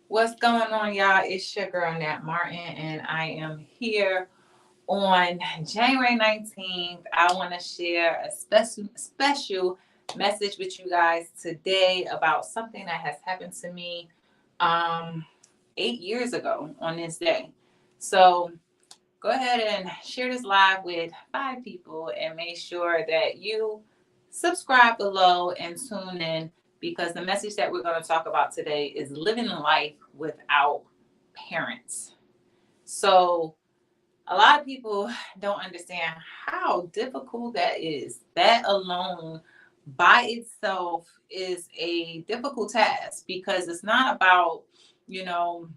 What's going on, y'all? It's your girl, Nat Martin, and I am here on January 19th. I want to share a special message with you guys today about something that has happened to me um, 8 years ago on this day. So go ahead and share this live with 5 people and make sure that you subscribe below and tune in because the message that we're going to talk about today is living life without parents. So, a lot of people don't understand how difficult that is. That alone by itself is a difficult task because it's not about, you know,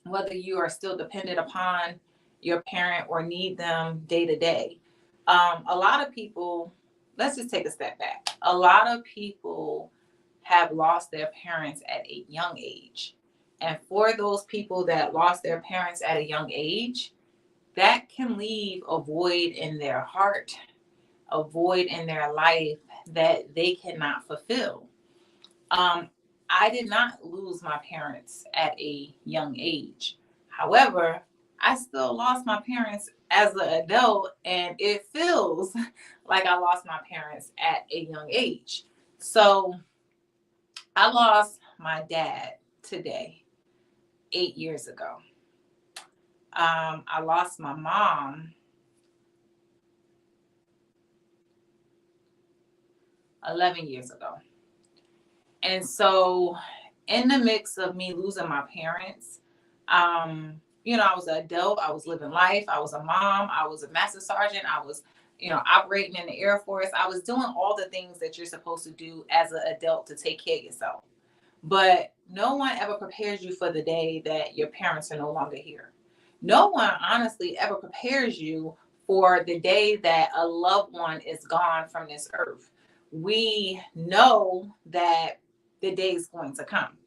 whether you are still dependent upon your parent or need them day to day. A lot of people, let's just take a step back. A lot of people have lost their parents at a young age. And for those people that lost their parents at a young age, that can leave a void in their heart, a void in their life that they cannot fulfill. Um, I did not lose my parents at a young age. However, I still lost my parents as an adult, and it feels like I lost my parents at a young age. So I lost my dad today, 8 years ago. I lost my mom 11 years ago. And so, in the mix of me losing my parents, I was an adult, I was living life, I was a mom, I was a master sergeant, I was, operating in the Air Force. I was doing all the things that you're supposed to do as an adult to take care of yourself. But no one ever prepares you for the day that your parents are no longer here. No one honestly ever prepares you for the day that a loved one is gone from this earth. We know that the day is going to come,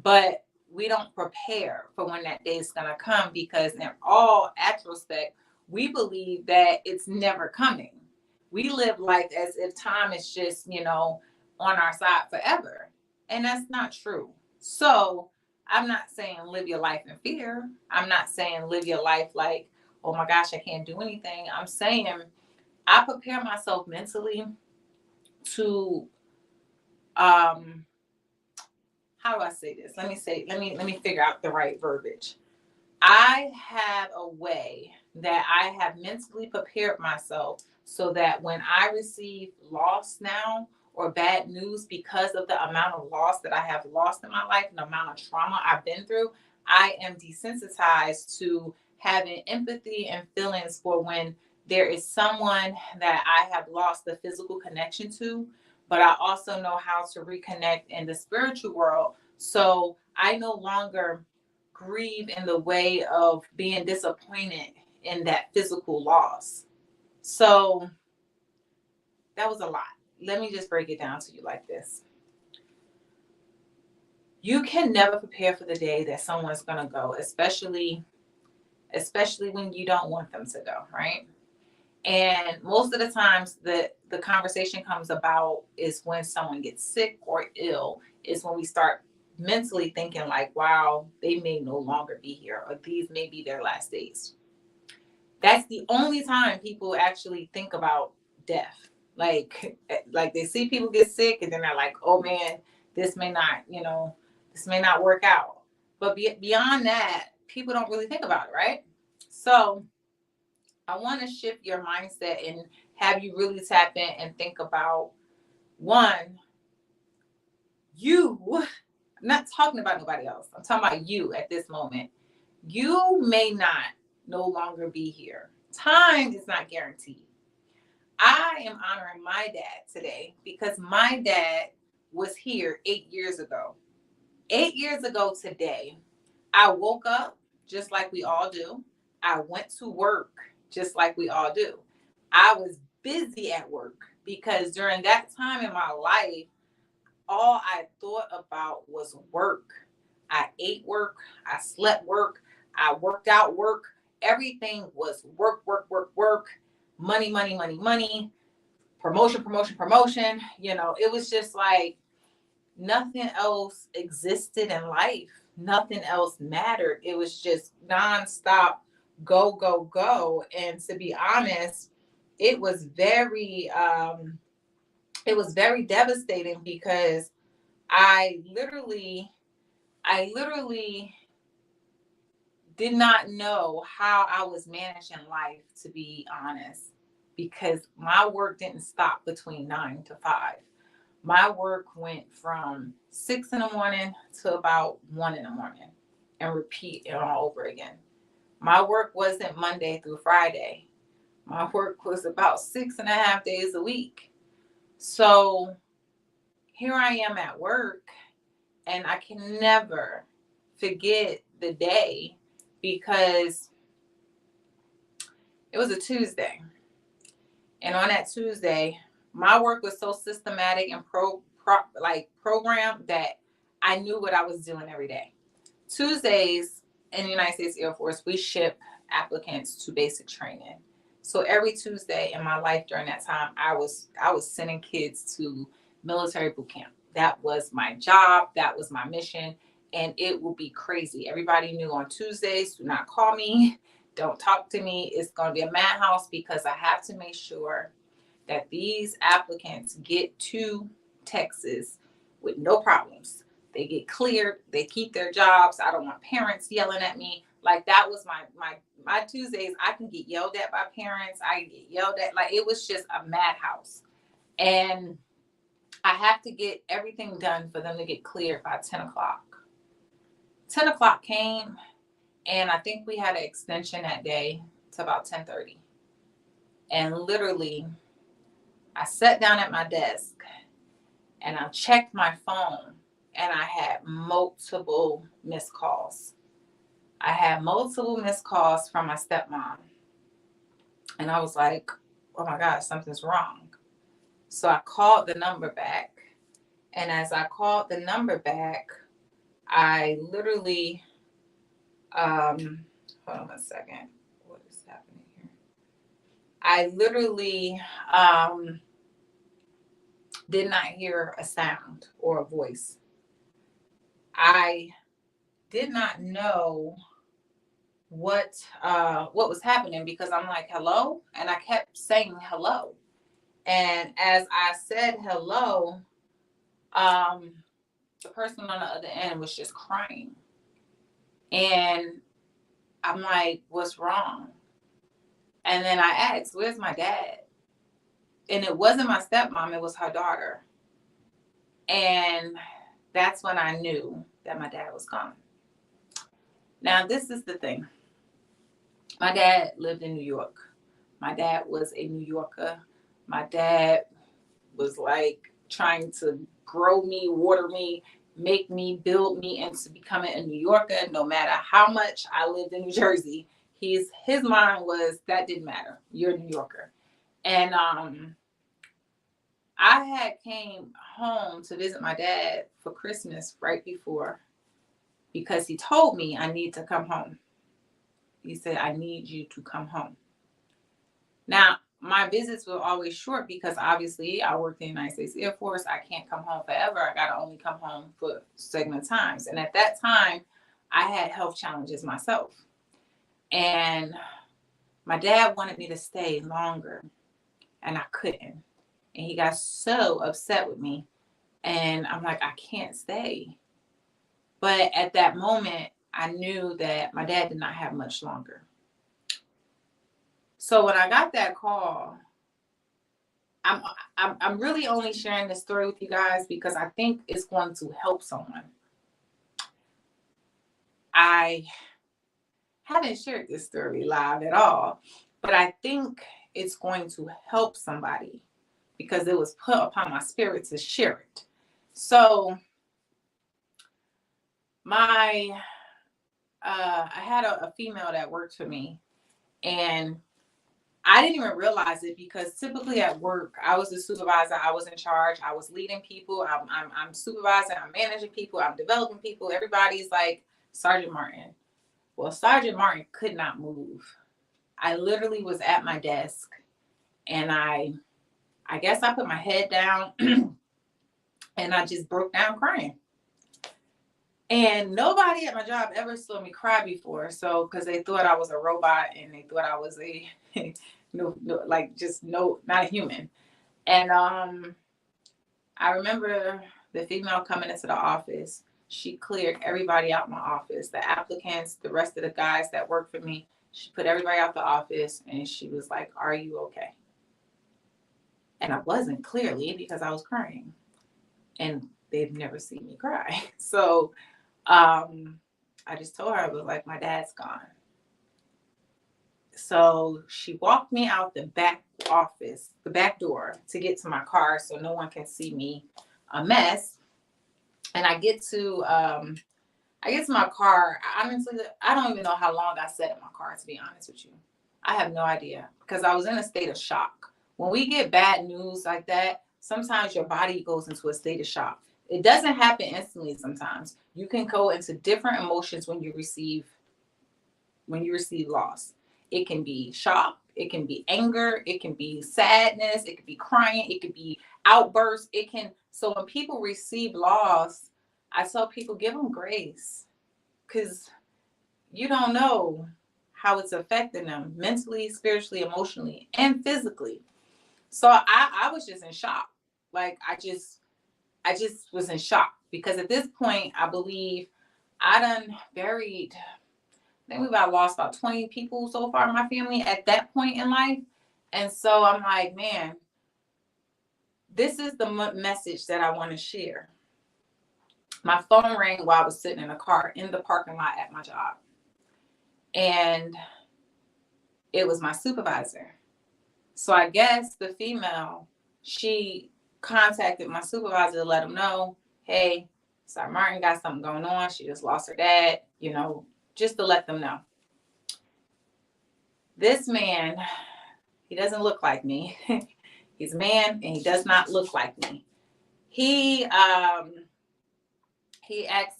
but we don't prepare for when that day is going to come because, in all retrospect, we believe that it's never coming. We live life as if time is just, on our side forever. And that's not true. So I'm not saying live your life in fear. I'm not saying live your life like, oh my gosh, I can't do anything. I'm saying I prepare myself mentally to how do I say this? Let me figure out the right verbiage. I have a way that I have mentally prepared myself so that when I receive loss now or bad news because of the amount of loss that I have lost in my life and the amount of trauma I've been through, I am desensitized to having empathy and feelings for when there is someone that I have lost the physical connection to, but I also know how to reconnect in the spiritual world. So I no longer grieve in the way of being disappointed in that physical loss. So that was a lot. Let me just break it down to you like this. You can never prepare for the day that someone's going to go, especially when you don't want them to go, right? And most of the times the conversation comes about is when someone gets sick or ill, is when we start mentally thinking like, wow, they may no longer be here or these may be their last days. That's the only time people actually think about death. Like they see people get sick and then they're like, oh man, this may not, this may not work out. But beyond that, people don't really think about it, right? So I want to shift your mindset and have you really tap in and think about one, you, I'm not talking about nobody else. I'm talking about you at this moment. You may not no longer be here. Time is not guaranteed. I am honoring my dad today because my dad was here 8 years ago. 8 years ago today, I woke up just like we all do. I went to work just like we all do. I was busy at work because during that time in my life, all I thought about was work. I ate work, I slept work, I worked out work. Everything was work, work, work, work, money, money, money, money, promotion, promotion, promotion. It was just like nothing else existed in life. nothing else mattered. It was just nonstop go, go, go. And to be honest, it was very devastating because I literally I literally did not know how I was managing life, to be honest, because my work didn't stop between 9 to 5. My work went from 6 in the morning to about 1 in the morning and repeat it all over again. My work wasn't Monday through Friday. My work was about 6.5 days a week. So here I am at work, and I can never forget the day because it was a Tuesday. And on that Tuesday, my work was so systematic and programmed that I knew what I was doing every day. Tuesdays in the United States Air Force, we ship applicants to basic training. So every Tuesday in my life during that time, I was sending kids to military boot camp. That was my job. That was my mission. And it will be crazy. Everybody knew on Tuesdays, do not call me. Don't talk to me. It's going to be a madhouse because I have to make sure that these applicants get to Texas with no problems. They get cleared. They keep their jobs. I don't want parents yelling at me. Like that was my Tuesdays. I can get yelled at by parents. I get yelled at. Like it was just a madhouse. And I have to get everything done for them to get cleared by 10 o'clock. 10 o'clock came, and I think we had an extension that day to about 10:30. And literally, I sat down at my desk and I checked my phone, and I had multiple missed calls. I had multiple missed calls from my stepmom. And I was like, oh my gosh, something's wrong. So I called the number back. And as I called the number back, I literally, hold on a second. What is happening here? I literally did not hear a sound or a voice. I did not know what was happening because I'm like, hello? And I kept saying hello. And as I said hello, the person on the other end was just crying. And I'm like, what's wrong? And then I asked, where's my dad? And it wasn't my stepmom, it was her daughter. And that's when I knew that my dad was gone. Now, this is the thing. My dad lived in New York. My dad was a New Yorker. My dad was like trying to grow me, water me, make me, build me into becoming a New Yorker. No matter how much I lived in New Jersey, his mind was that didn't matter. You're a New Yorker. And I had came home to visit my dad for Christmas right before because he told me I need to come home. He said, I need you to come home. Now, my visits were always short because obviously I worked in the United States Air Force. I can't come home forever. I got to only come home for segment times. And at that time, I had health challenges myself. And my dad wanted me to stay longer, and I couldn't. And he got so upset with me. And I'm like, I can't stay. But at that moment, I knew that my dad did not have much longer. So when I got that call, I'm really only sharing this story with you guys because I think it's going to help someone. I haven't shared this story live at all, but I think it's going to help somebody because it was put upon my spirit to share it. So I had a female that worked for me, and I didn't even realize it because typically at work, I was the supervisor. I was in charge. I was leading people. I'm supervising. I'm managing people. I'm developing people. Everybody's like Sergeant Martin. Well, Sergeant Martin could not move. I literally was at my desk, and I guess I put my head down and I just broke down crying. And nobody at my job ever saw me cry before. So, because they thought I was a robot and they thought I was a, not a human. And I remember the female coming into the office. She cleared everybody out my office, the applicants, the rest of the guys that worked for me. She put everybody out the office and she was like, "Are you okay?" And I wasn't, clearly, because I was crying. And they've never seen me cry. So I just told her, I was like, "My dad's gone." So she walked me out the back office, the back door, to get to my car so no one can see me a mess. And I get to my car. Honestly, I don't even know how long I sat in my car, to be honest with you. I have no idea, because I was in a state of shock. When we get bad news like that, sometimes your body goes into a state of shock. It doesn't happen instantly sometimes. You can go into different emotions when you receive loss. It can be shock, it can be anger, it can be sadness, it could be crying, it could be outbursts. So when people receive loss, I tell people, give them grace, because you don't know how it's affecting them mentally, spiritually, emotionally, and physically. So I was just in shock. Like I just was in shock, because at this point I believe I done buried, I think we've lost about 20 people so far in my family at that point in life. And so I'm like, man, this is the message that I want to share. My phone rang while I was sitting in a car in the parking lot at my job. And it was my supervisor. So I guess the female, she contacted my supervisor to let him know, "Hey, sorry, Martin got something going on. She just lost her dad," just to let them know. This man, he doesn't look like me. He's a man and he does not look like me. He asked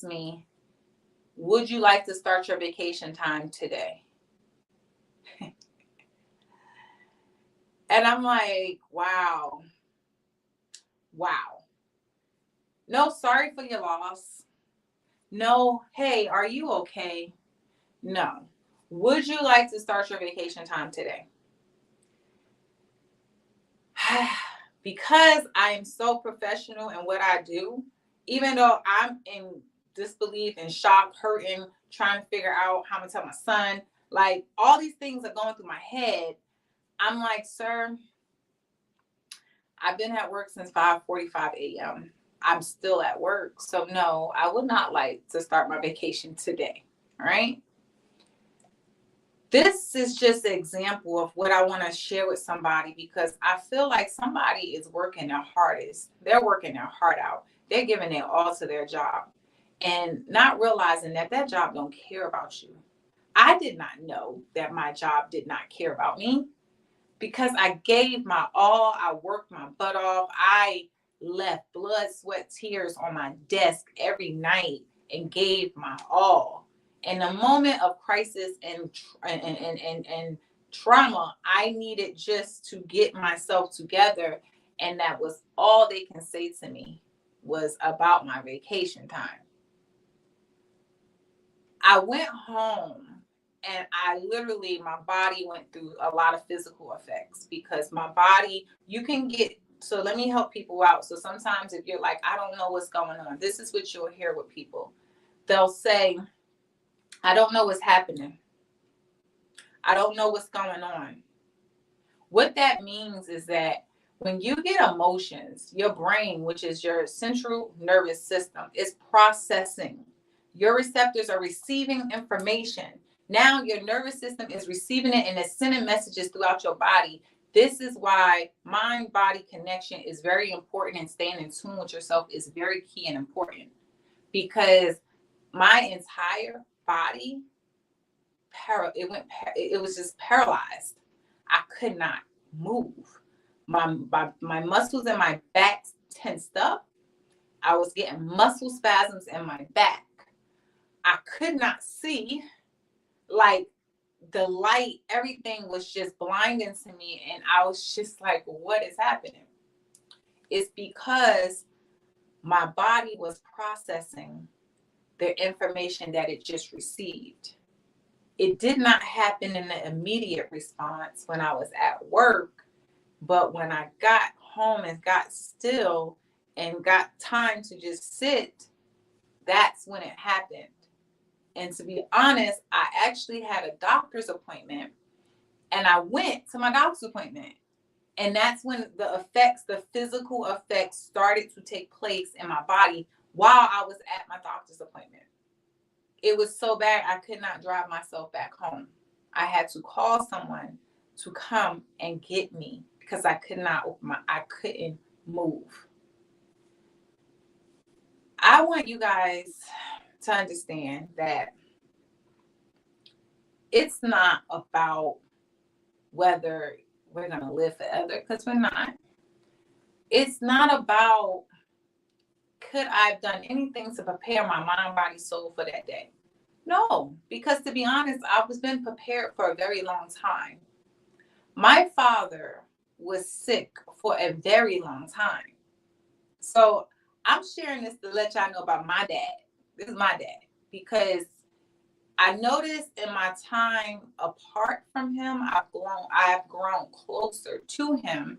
me, "Would you like to start your vacation time today?" And I'm like, wow. No, sorry for your loss. No, hey, are you okay? No. Would you like to start your vacation time today? Because I am so professional in what I do, even though I'm in disbelief and shock, hurting, trying to figure out how I'm gonna tell my son, like all these things are going through my head. I'm like, "Sir, I've been at work since 5:45 a.m. I'm still at work. So no, I would not like to start my vacation today." All right. This is just an example of what I want to share with somebody, because I feel like somebody is working their hardest. They're working their heart out. They're giving their all to their job and not realizing that that job don't care about you. I did not know that my job did not care about me, because I gave my all. I worked my butt off. I left blood, sweat, tears on my desk every night and gave my all. In a moment of crisis and trauma, I needed just to get myself together, and that was all they can say to me was about my vacation time. I went home and my body went through a lot of physical effects, because my body, so let me help people out. So sometimes if you're like, "I don't know what's going on," this is what you'll hear with people. They'll say, "I don't know what's happening. I don't know what's going on." What that means is that when you get emotions, your brain, which is your central nervous system, is processing. Your receptors are receiving information. Now your nervous system is receiving it and it's sending messages throughout your body. This is why mind-body connection is very important, and staying in tune with yourself is very key and important, because my entire body, it was just paralyzed. I could not move. My muscles in my back tensed up. I was getting muscle spasms in my back. I could not see. Like the light, everything was just blinding to me. And I was just like, what is happening? It's because my body was processing the information that it just received. It did not happen in the immediate response when I was at work, but when I got home and got still and got time to just sit, that's when it happened. And to be honest, I actually had a doctor's appointment and I went to my doctor's appointment. And that's when the physical effects started to take place in my body while I was at my doctor's appointment. It was so bad, I could not drive myself back home. I had to call someone to come and get me because I couldn't move. I want you guys to understand that it's not about whether we're going to live forever, because we're not. It's not about could I have done anything to prepare my mind, body, soul for that day. No, because to be honest, I was been prepared for a very long time. My father was sick for a very long time. So I'm sharing this to let y'all know about my dad. This is my dad, because I noticed in my time apart from him, I have grown closer to him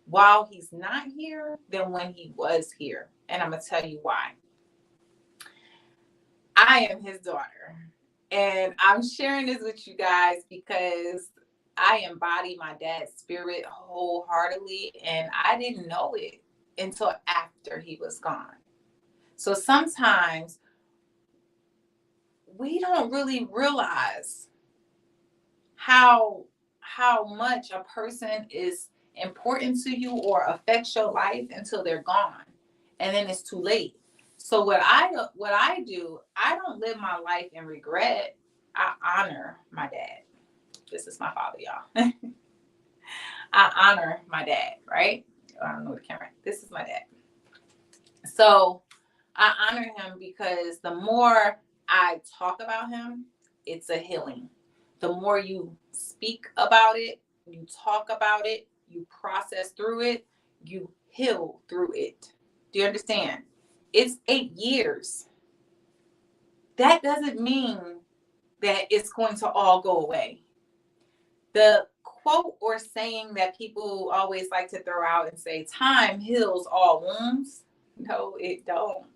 while he's not here than when he was here. And I'm going to tell you why. I am his daughter. And I'm sharing this with you guys because I embody my dad's spirit wholeheartedly. And I didn't know it until after he was gone. So sometimes we don't really realize how much a person is important to you or affects your life until they're gone. And then it's too late. So what I do, I don't live my life in regret. I honor my dad. This is my father, y'all. I honor my dad, right? I don't know the camera. This is my dad. So I honor him because the more I talk about him, it's a healing. The more you speak about it, you talk about it, you process through it, you heal through it. Do you understand? It's 8 years. That doesn't mean that it's going to all go away. The quote or saying that people always like to throw out and say, time heals all wounds. No, it don't.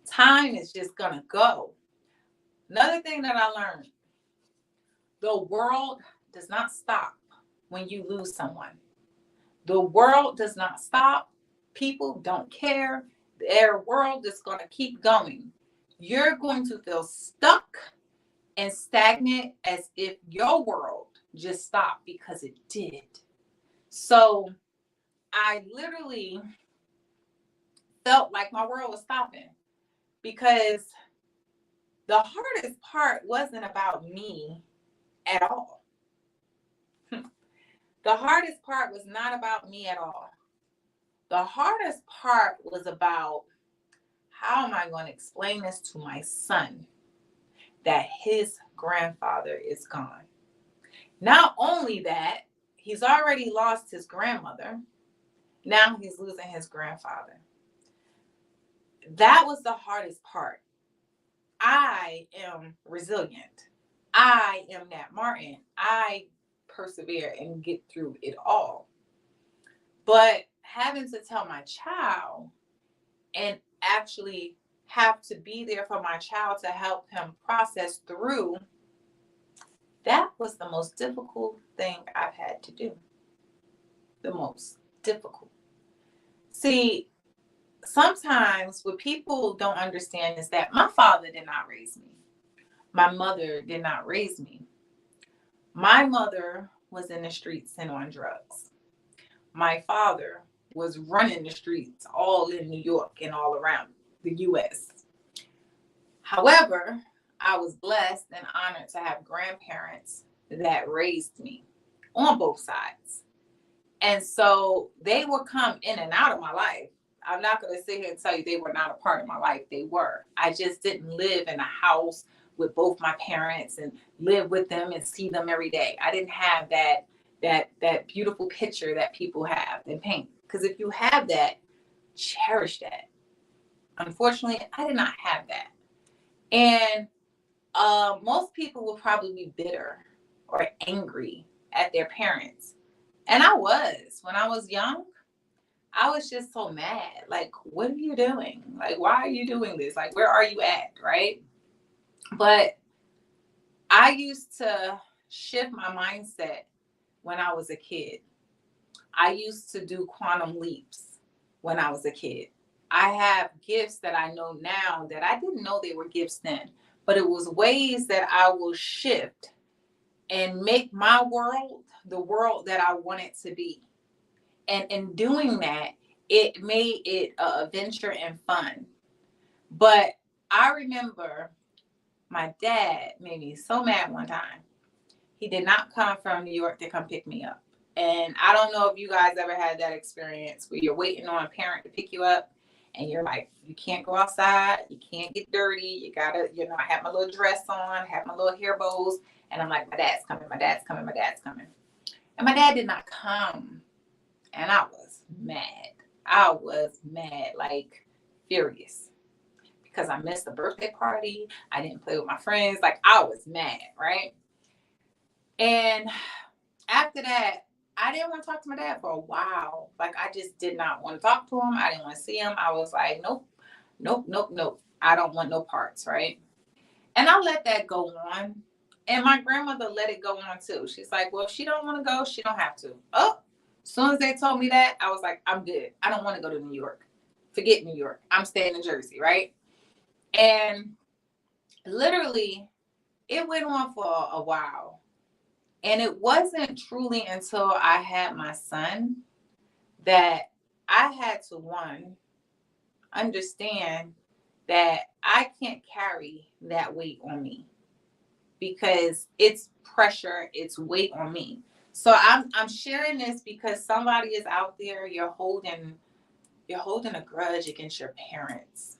Time is just going to go. Another thing that I learned, the world does not stop when you lose someone. The world does not stop. People don't care. Their world is going to keep going. You're going to feel stuck and stagnant as if your world just stopped, because it did. So I literally felt like my world was stopping, because the hardest part wasn't about me at all. The hardest part was not about me at all. The hardest part was about, how am I going to explain this to my son that his grandfather is gone? Not only that, he's already lost his grandmother. Now he's losing his grandfather. That was the hardest part. I am resilient. I am Nat Martin. I persevere and get through it all. But having to tell my child and actually have to be there for my child to help him process through, that was the most difficult thing I've had to do. The most difficult. See, sometimes what people don't understand is that my father did not raise me. My mother did not raise me. My mother was in the streets and on drugs. My father was running the streets all in New York and all around the U.S. However, I was blessed and honored to have grandparents that raised me on both sides. And so they would come in and out of my life. I'm not going to sit here and tell you they were not a part of my life. They were. I just didn't live in a house with both my parents and live with them and see them every day. I didn't have that beautiful picture that people have and paint. Because if you have that, cherish that. Unfortunately, I did not have that. And most people will probably be bitter or angry at their parents. And I was, when I was young, I was just so mad. Like, what are you doing? Like, why are you doing this? Like, where are you at? Right. But I used to shift my mindset when I was a kid. I used to do quantum leaps when I was a kid. I have gifts that I know now that I didn't know they were gifts then, but it was ways that I will shift and make my world the world that I want it to be. And in doing that, it made it a adventure and fun. But I remember my dad made me so mad one time. He did not come from New York to come pick me up. And I don't know if you guys ever had that experience where you're waiting on a parent to pick you up and you're like, you can't go outside, you can't get dirty, you gotta, I have my little dress on, I have my little hair bows, and I'm like, my dad's coming, my dad's coming, my dad's coming. And my dad did not come. And I was mad. I was mad, like furious, because I missed the birthday party. I didn't play with my friends. Like, I was mad, right? And after that, I didn't want to talk to my dad for a while. Like, I just did not want to talk to him. I didn't want to see him. I was like, nope, nope, nope, nope. I don't want no parts, right? And I let that go on. And my grandmother let it go on too. She's like, well, if she don't want to go, she don't have to. Oh, as soon as they told me that, I was like, I'm good. I don't want to go to New York. Forget New York. I'm staying in Jersey, right? And literally, it went on for a while. And it wasn't truly until I had my son that I had to, one, understand that I can't carry that weight on me, because it's pressure, it's weight on me. So I'm sharing this because somebody is out there, you're holding a grudge against your parents.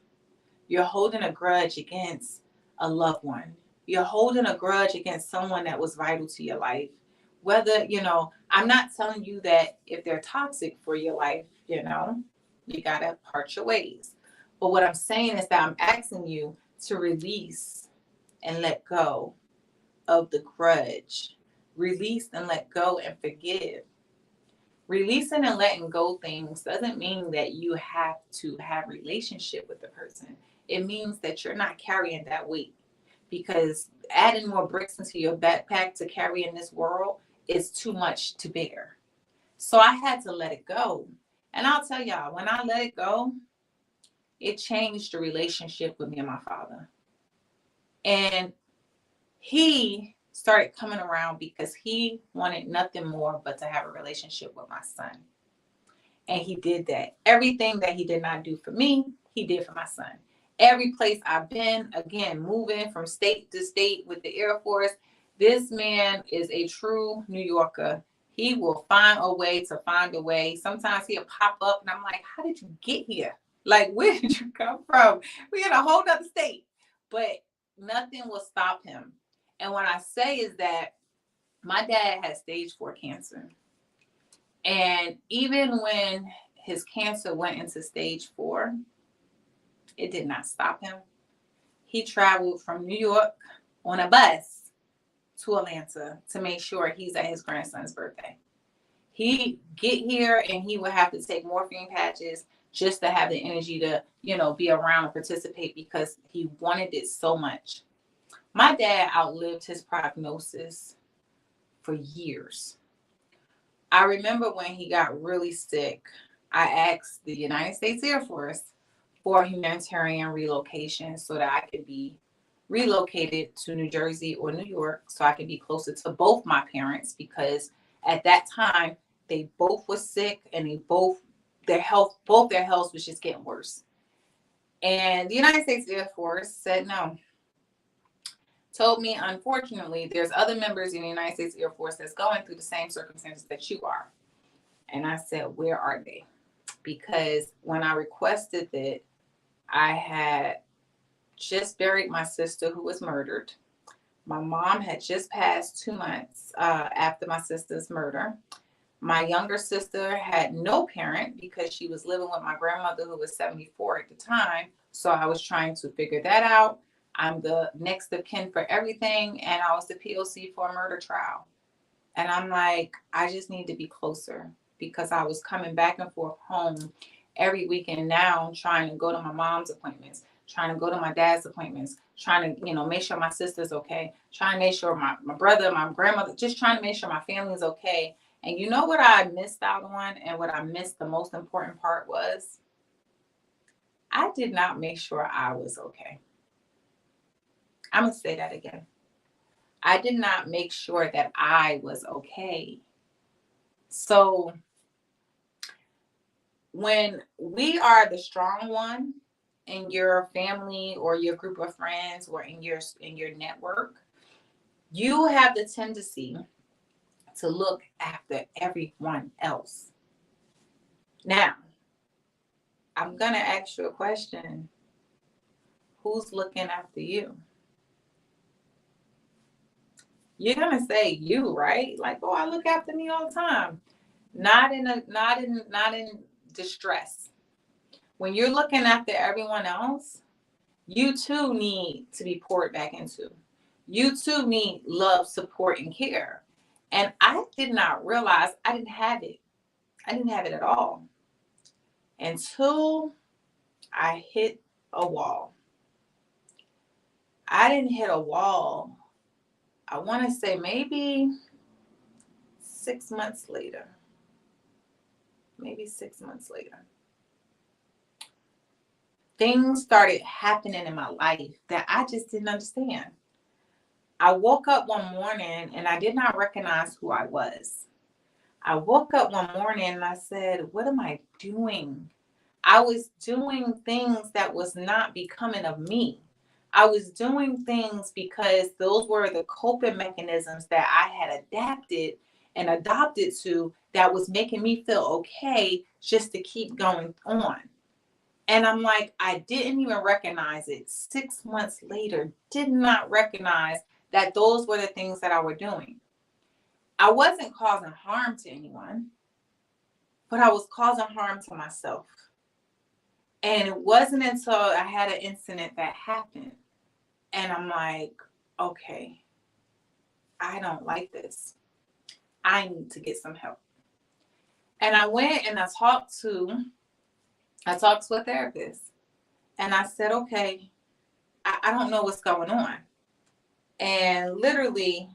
You're holding a grudge against a loved one. You're holding a grudge against someone that was vital to your life. Whether, I'm not telling you that if they're toxic for your life, you got to part your ways. But what I'm saying is that I'm asking you to release and let go of the grudge. Release and let go and forgive. Releasing and letting go things doesn't mean that you have to have relationship with the person. It means that you're not carrying that weight, because adding more bricks into your backpack to carry in this world is too much to bear. So I had to let it go. And I'll tell y'all, when I let it go, it changed the relationship with me and my father. And he started coming around because he wanted nothing more but to have a relationship with my son. And he did that. Everything that he did not do for me, he did for my son. Every place I've been, again, moving from state to state with the Air Force, this man is a true New Yorker. He will find a way to find a way. Sometimes he'll pop up and I'm like, how did you get here? Like, where did you come from? We're in a whole other state. But nothing will stop him. And what I say is that my dad had stage 4 cancer. And even when his cancer went into stage 4, it did not stop him. He traveled from New York on a bus to Atlanta to make sure he's at his grandson's birthday. He'd get here and he would have to take morphine patches just to have the energy to, be around and participate, because he wanted it so much. My dad outlived his prognosis for years. I remember when he got really sick, I asked the United States Air Force for humanitarian relocation so that I could be relocated to New Jersey or New York so I could be closer to both my parents, because at that time they both were sick and both their health was just getting worse. And the United States Air Force said no. Told me, unfortunately, there's other members in the United States Air Force that's going through the same circumstances that you are. And I said, where are they? Because when I requested that, I had just buried my sister who was murdered. My mom had just passed 2 months after my sister's murder. My younger sister had no parent because she was living with my grandmother who was 74 at the time. So I was trying to figure that out. I'm the next of kin for everything. And I was the POC for a murder trial. And I'm like, I just need to be closer because I was coming back and forth home every weekend now, trying to go to my mom's appointments, trying to go to my dad's appointments, trying to, make sure my sister's okay, trying to make sure my brother, my grandmother, just trying to make sure my family is okay. And you know what I missed out on and what I missed the most important part was I did not make sure I was okay. I'm going to say that again. I did not make sure that I was okay. So when we are the strong one in your family or your group of friends or in your network, you have the tendency to look after everyone else. Now, I'm going to ask you a question. Who's looking after you? You're going to say you, right? Like, oh, I look after me all the time. Not in distress. When you're looking after everyone else, you too need to be poured back into. You too need love, support, and care. And I did not realize I didn't have it. I didn't have it at all until I hit a wall. I didn't hit a wall. I want to say maybe 6 months later. Maybe 6 months later. Things started happening in my life that I just didn't understand. I woke up one morning and I did not recognize who I was. I woke up one morning and I said, what am I doing? I was doing things that was not becoming of me. I was doing things because those were the coping mechanisms that I had adapted and adopted to that was making me feel okay just to keep going on. And I'm like, I didn't even recognize it. 6 months later, did not recognize that those were the things that I were doing. I wasn't causing harm to anyone, but I was causing harm to myself. And it wasn't until I had an incident that happened. And I'm like, okay, I don't like this. I need to get some help. And I went and I talked to a therapist. And I said, okay, I don't know what's going on. And literally,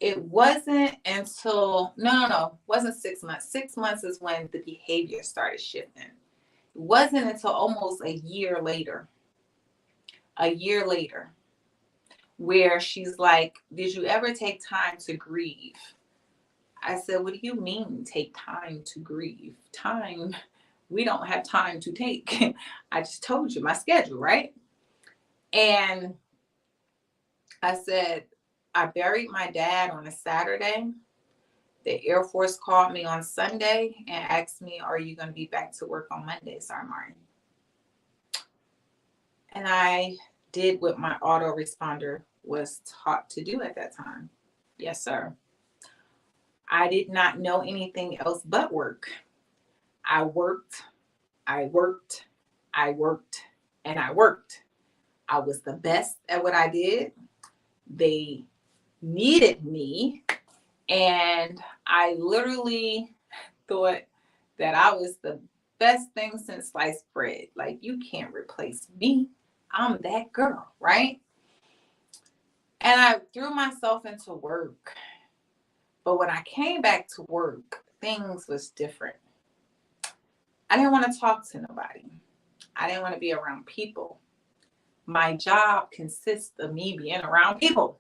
it wasn't until, no, it wasn't 6 months. 6 months is when the behavior started shifting. It wasn't until almost a year later, where she's like, did you ever take time to grieve? I said, what do you mean take time to grieve? Time, we don't have time to take. I just told you my schedule, right? And I said, I buried my dad on a Saturday. The Air Force called me on Sunday and asked me, are you going to be back to work on Monday, Sergeant Martin? And I did what my autoresponder was taught to do at that time. Yes, sir. I did not know anything else but work. I worked, I worked, I worked, and I worked. I was the best at what I did. They needed me. And I literally thought that I was the best thing since sliced bread. Like, you can't replace me. I'm that girl, right? And I threw myself into work. But when I came back to work, things was different. I didn't want to talk to nobody. I didn't want to be around people. My job consists of me being around people.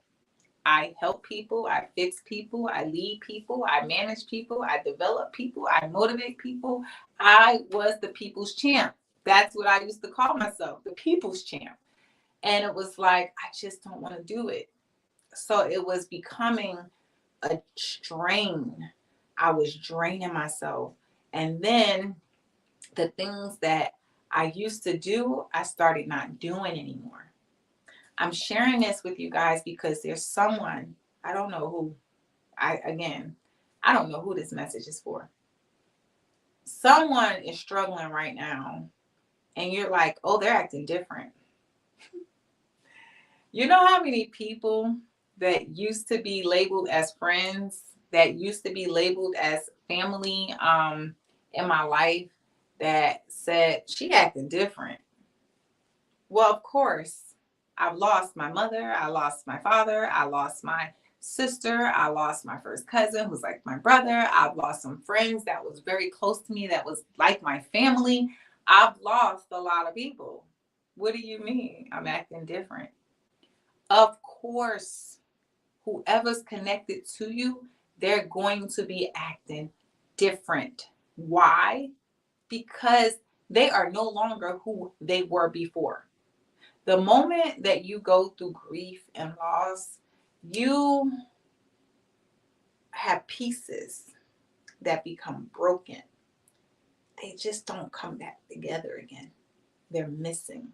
I help people, I fix people, I lead people, I manage people, I develop people, I motivate people. I was the people's champ. That's what I used to call myself, the people's champ. And it was like, I just don't want to do it. So it was becoming a strain. I was draining myself. And then the things that I used to do, I started not doing anymore. I'm sharing this with you guys because there's someone, I don't know who, I don't know who this message is for. Someone is struggling right now and you're like, oh, they're acting different. You know how many people that used to be labeled as friends, that used to be labeled as family, in my life, that said she acting different? Well, of course, I've lost my mother, I lost my father, I lost my sister, I lost my first cousin who's like my brother. I've lost some friends that was very close to me, that was like my family. I've lost a lot of people. What do you mean I'm acting different? Of course, whoever's connected to you, they're going to be acting different. Why? Because they are no longer who they were before. The moment that you go through grief and loss, you have pieces that become broken. They just don't come back together again. They're missing.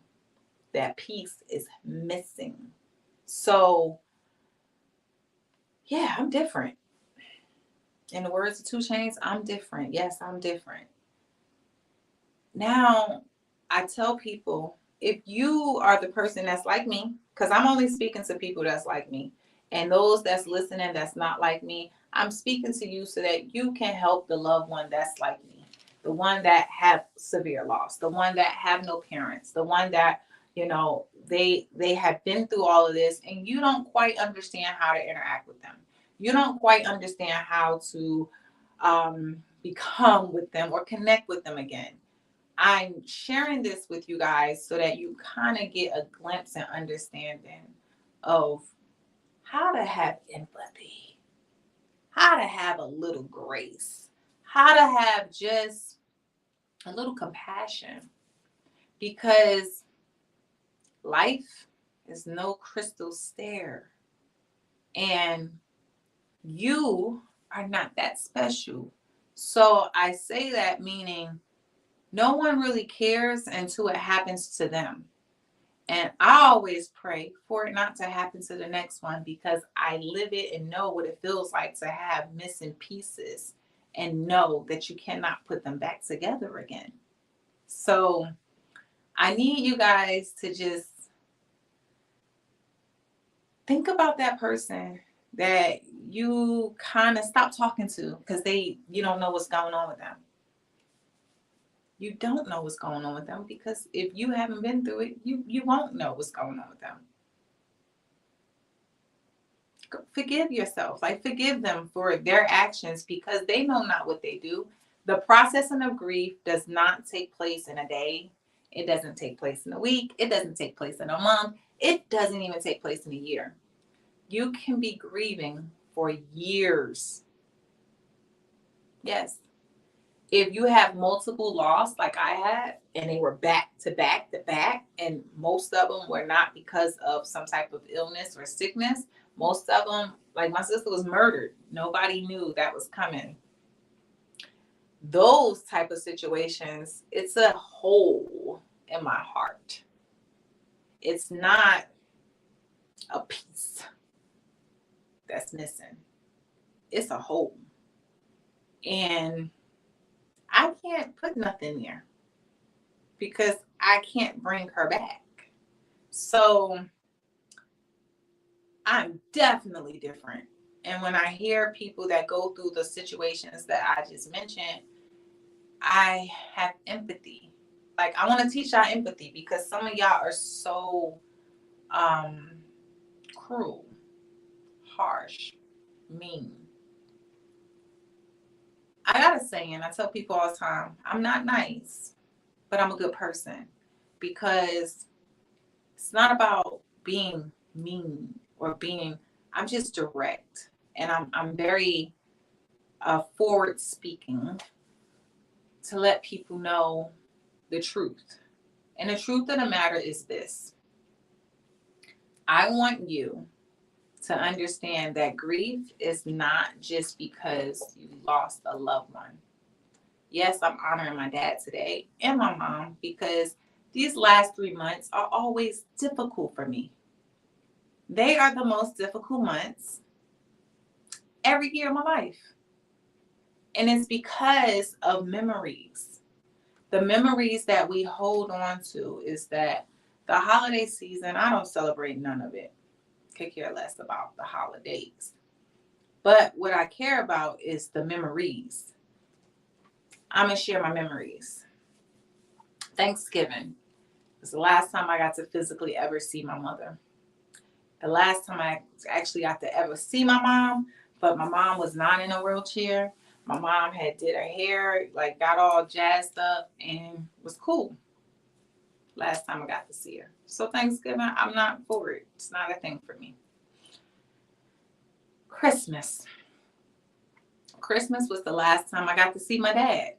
That piece is missing. So, yeah, I'm different. In the words of 2 Chainz, I'm different. Yes, I'm different. Now, I tell people, if you are the person that's like me, because I'm only speaking to people that's like me, and those that's listening that's not like me, I'm speaking to you so that you can help the loved one that's like me, the one that have severe loss, the one that have no parents, the one that, they have been through all of this, and you don't quite understand how to interact with them. You don't quite understand how to become with them or connect with them again. I'm sharing this with you guys so that you kind of get a glimpse and understanding of how to have empathy, how to have a little grace, how to have just a little compassion, because life is no crystal stair, and you are not that special. So I say that meaning no one really cares until it happens to them. And I always pray for it not to happen to the next one, because I live it and know what it feels like to have missing pieces and know that you cannot put them back together again. So I need you guys to just think about that person that you kind of stop talking to because you don't know what's going on with them. You don't know what's going on with them because if you haven't been through it, you won't know what's going on with them. Forgive yourself. Like, forgive them for their actions because they know not what they do. The processing of grief does not take place in a day. It doesn't take place in a week. It doesn't take place in a month. It doesn't even take place in a year. You can be grieving for years. Yes. If you have multiple loss like I had, and they were back to back to back, and most of them were not because of some type of illness or sickness. Most of them, like my sister was murdered. Nobody knew that was coming. Those type of situations, it's a hole in my heart. It's not a piece that's missing. It's a hole. And I can't put nothing there because I can't bring her back. So I'm definitely different. And when I hear people that go through the situations that I just mentioned, I have empathy. Like, I want to teach y'all empathy because some of y'all are so cruel, harsh, mean. I got a saying, I tell people all the time, I'm not nice, but I'm a good person, because it's not about being mean or I'm just direct, and I'm very forward speaking to let people know the truth. And the truth of the matter is this: I want you to understand that grief is not just because you lost a loved one. Yes, I'm honoring my dad today and my mom because these last 3 months are always difficult for me. They are the most difficult months every year of my life. And it's because of memories. The memories that we hold on to is that The holiday season, I don't celebrate none of it. Could care less about the holidays. But what I care about is the memories. I'm going to share my memories. Thanksgiving was the last time I got to physically ever see my mother. The last time I actually got to ever see my mom, but my mom was not in a wheelchair. My mom had did her hair, like got all jazzed up and was cool. Last time I got to see her. So Thanksgiving, I'm not for it. It's not a thing for me. Christmas. Christmas was the last time I got to see my dad.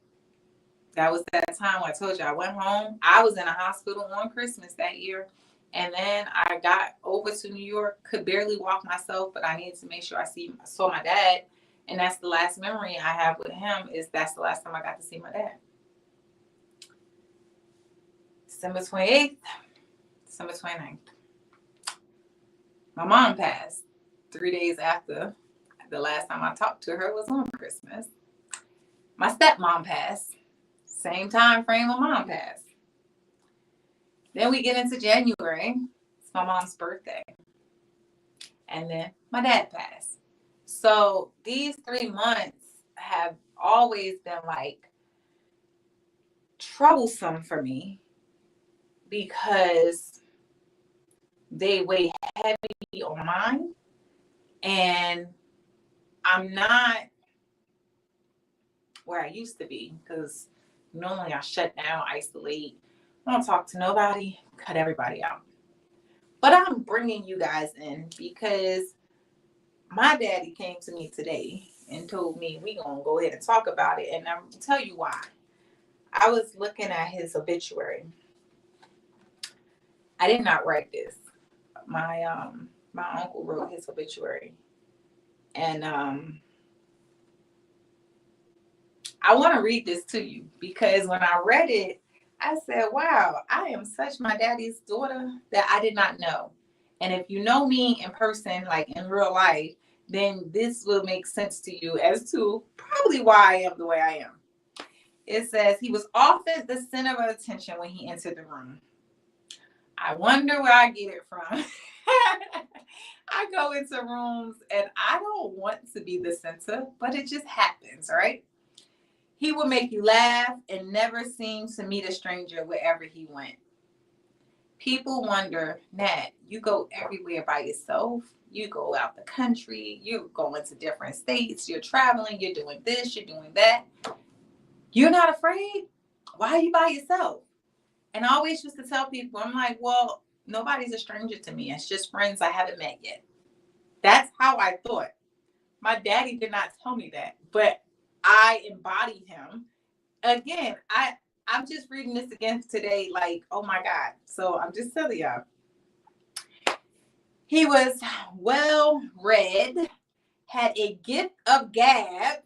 That was that time I told you I went home. I was in a hospital on Christmas that year. And then I got over to New York, could barely walk myself, but I needed to make sure I saw my dad. And that's the last memory I have with him is that's the last time I got to see my dad. December 28th, December 29th. My mom passed 3 days after the last time I talked to her was on Christmas. My stepmom passed. Same time frame my mom passed. Then we get into January. It's my mom's birthday. And then my dad passed. So these 3 months have always been like troublesome for me because they weigh heavy on mine. And I'm not where I used to be because normally I shut down, isolate, I don't talk to nobody, cut everybody out. But I'm bringing you guys in because my daddy came to me today and told me we gonna go ahead and talk about it. And I'm gonna tell you why. I was looking at his obituary. I did not write this. My uncle wrote his obituary. And I want to read this to you because when I read it, I said, wow, I am such my daddy's daughter that I did not know. And if you know me in person, like in real life, then this will make sense to you as to probably why I am the way I am. It says he was often the center of attention when he entered the room. I wonder where I get it from. I go into rooms and I don't want to be the center, but it just happens, right? He would make you laugh and never seem to meet a stranger wherever he went. People wonder, Nat, you go everywhere by yourself. You go out the country. You're going to different states. You're traveling. You're doing this. You're doing that. You're not afraid? Why are you by yourself? And I always used to tell people, I'm like, well, nobody's a stranger to me. It's just friends I haven't met yet. That's how I thought. My daddy did not tell me that, but I embodied him. Again, I'm just reading this again today, like, oh my God. So I'm just telling y'all. He was well read, had a gift of gab.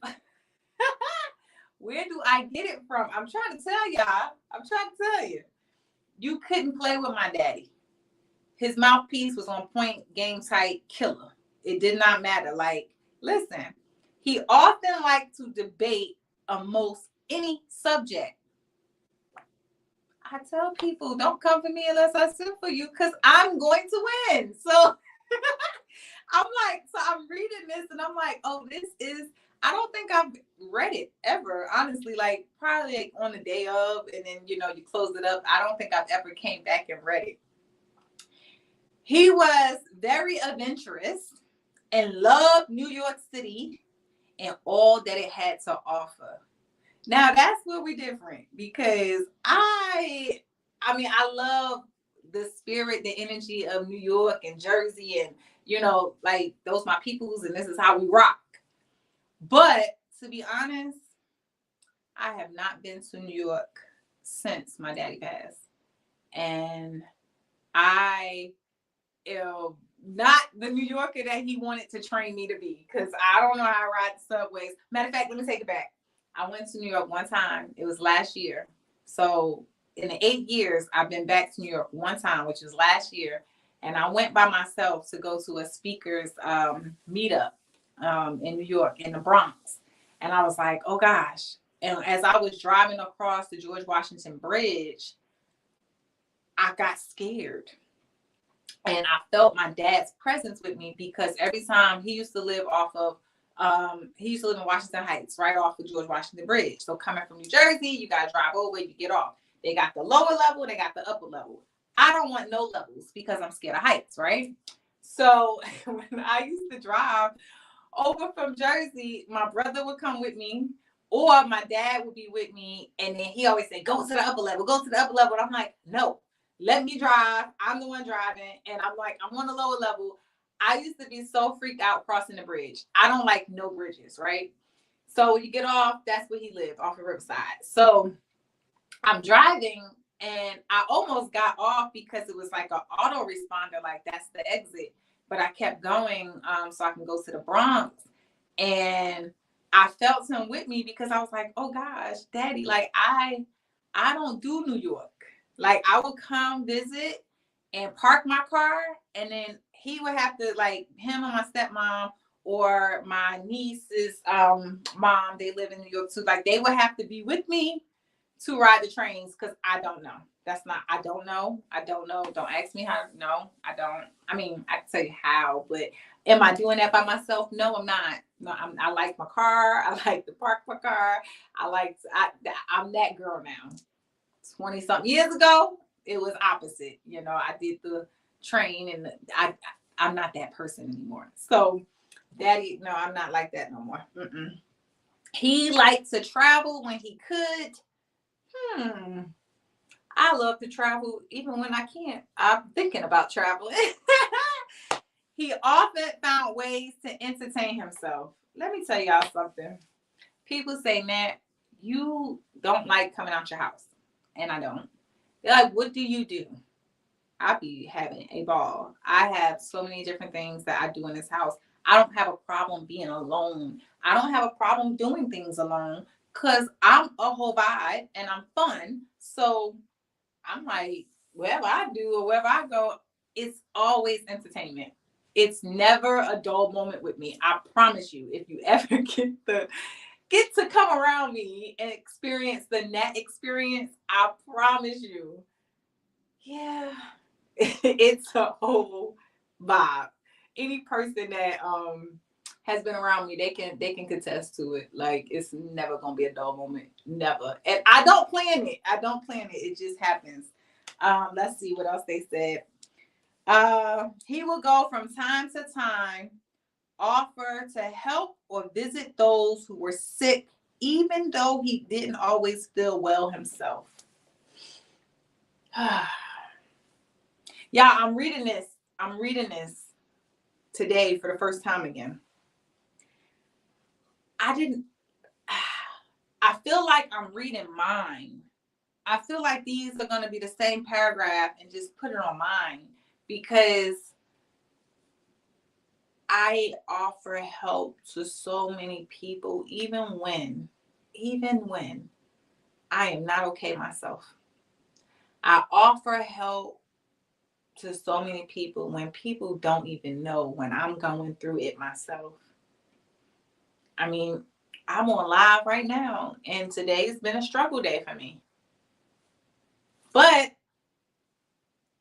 Where do I get it from? I'm trying to tell y'all. You couldn't play with my daddy. His mouthpiece was on point, game tight, killer. It did not matter. Like, listen, he often liked to debate almost any subject. I tell people, don't come for me unless I sue for you because I'm going to win. So I'm reading this and I'm like, oh, I don't think I've read it ever, honestly, like probably like on the day of, and then, you close it up. I don't think I've ever came back and read it. He was very adventurous and loved New York City and all that it had to offer. Now that's where we're different because I love the spirit, the energy of New York and Jersey and, like those my peoples and this is how we rock. But to be honest, I have not been to New York since my daddy passed. And I am not the New Yorker that he wanted to train me to be because I don't know how to ride the subways. Matter of fact, let me take it back. I went to New York one time. It was last year. So in the 8 years, I've been back to New York one time, which was last year. And I went by myself to go to a speaker's meetup in New York, in the Bronx. And I was like, oh gosh. And as I was driving across the George Washington Bridge, I got scared. And I felt my dad's presence with me because every time he used to live off of, he used to live in Washington Heights, right off of George Washington Bridge. So coming from New Jersey, you got to drive over, you get off. They got the lower level, they got the upper level. I don't want no levels because I'm scared of heights, right? So when I used to drive over from Jersey, my brother would come with me, or my dad would be with me, and then he always said, "Go to the upper level, go to the upper level." And I'm like, "No, let me drive. I'm the one driving," and I'm like, "I'm on the lower level." I used to be so freaked out crossing the bridge. I don't like no bridges, right? So you get off. That's where he lived, off of Riverside. So I'm driving, and I almost got off because it was like an auto responder, like that's the exit. But I kept going so I can go to the Bronx. And I felt him with me because I was like, oh gosh, daddy, like I don't do New York. Like I would come visit and park my car, and then he would have to, like, him and my stepmom or my niece's mom, they live in New York too, like they would have to be with me to ride the trains because I don't know. That's not, I don't know. I don't know. Don't ask me how. No, I don't. I mean, I can tell you how, but am I doing that by myself? No, I'm not. No, I like my car. I like to park my car. I'm that girl now. 20 something years ago, it was opposite. You know, I did the train, and I'm not that person anymore. So, daddy, no, I'm not like that no more. Mm-mm. He liked to travel when he could. I love to travel even when I can't. I'm thinking about traveling. He often found ways to entertain himself. Let me tell y'all something. People say, Nat, you don't like coming out your house. And I don't. They're like, what do you do? I be having a ball. I have so many different things that I do in this house. I don't have a problem being alone. I don't have a problem doing things alone because I'm a whole vibe and I'm fun. So I'm like, wherever I do or wherever I go, it's always entertainment. It's never a dull moment with me. I promise you, if you ever get to come around me and experience the Nat experience, I promise you, yeah, it's a whole vibe. Any person that has been around me, they can contest to it. Like it's never gonna be a dull moment. Never. And I don't plan it. I don't plan it. It just happens. Let's see what else they said. He will go from time to time, offer to help or visit those who were sick, even though he didn't always feel well himself. Yeah, I'm reading this. I'm reading this today for the first time again. I feel like I'm reading mine. I feel like these are going to be the same paragraph and just put it on mine because I offer help to so many people, even when I am not okay myself. I offer help to so many people when people don't even know when I'm going through it myself. I mean, I'm on live right now, and today's been a struggle day for me. But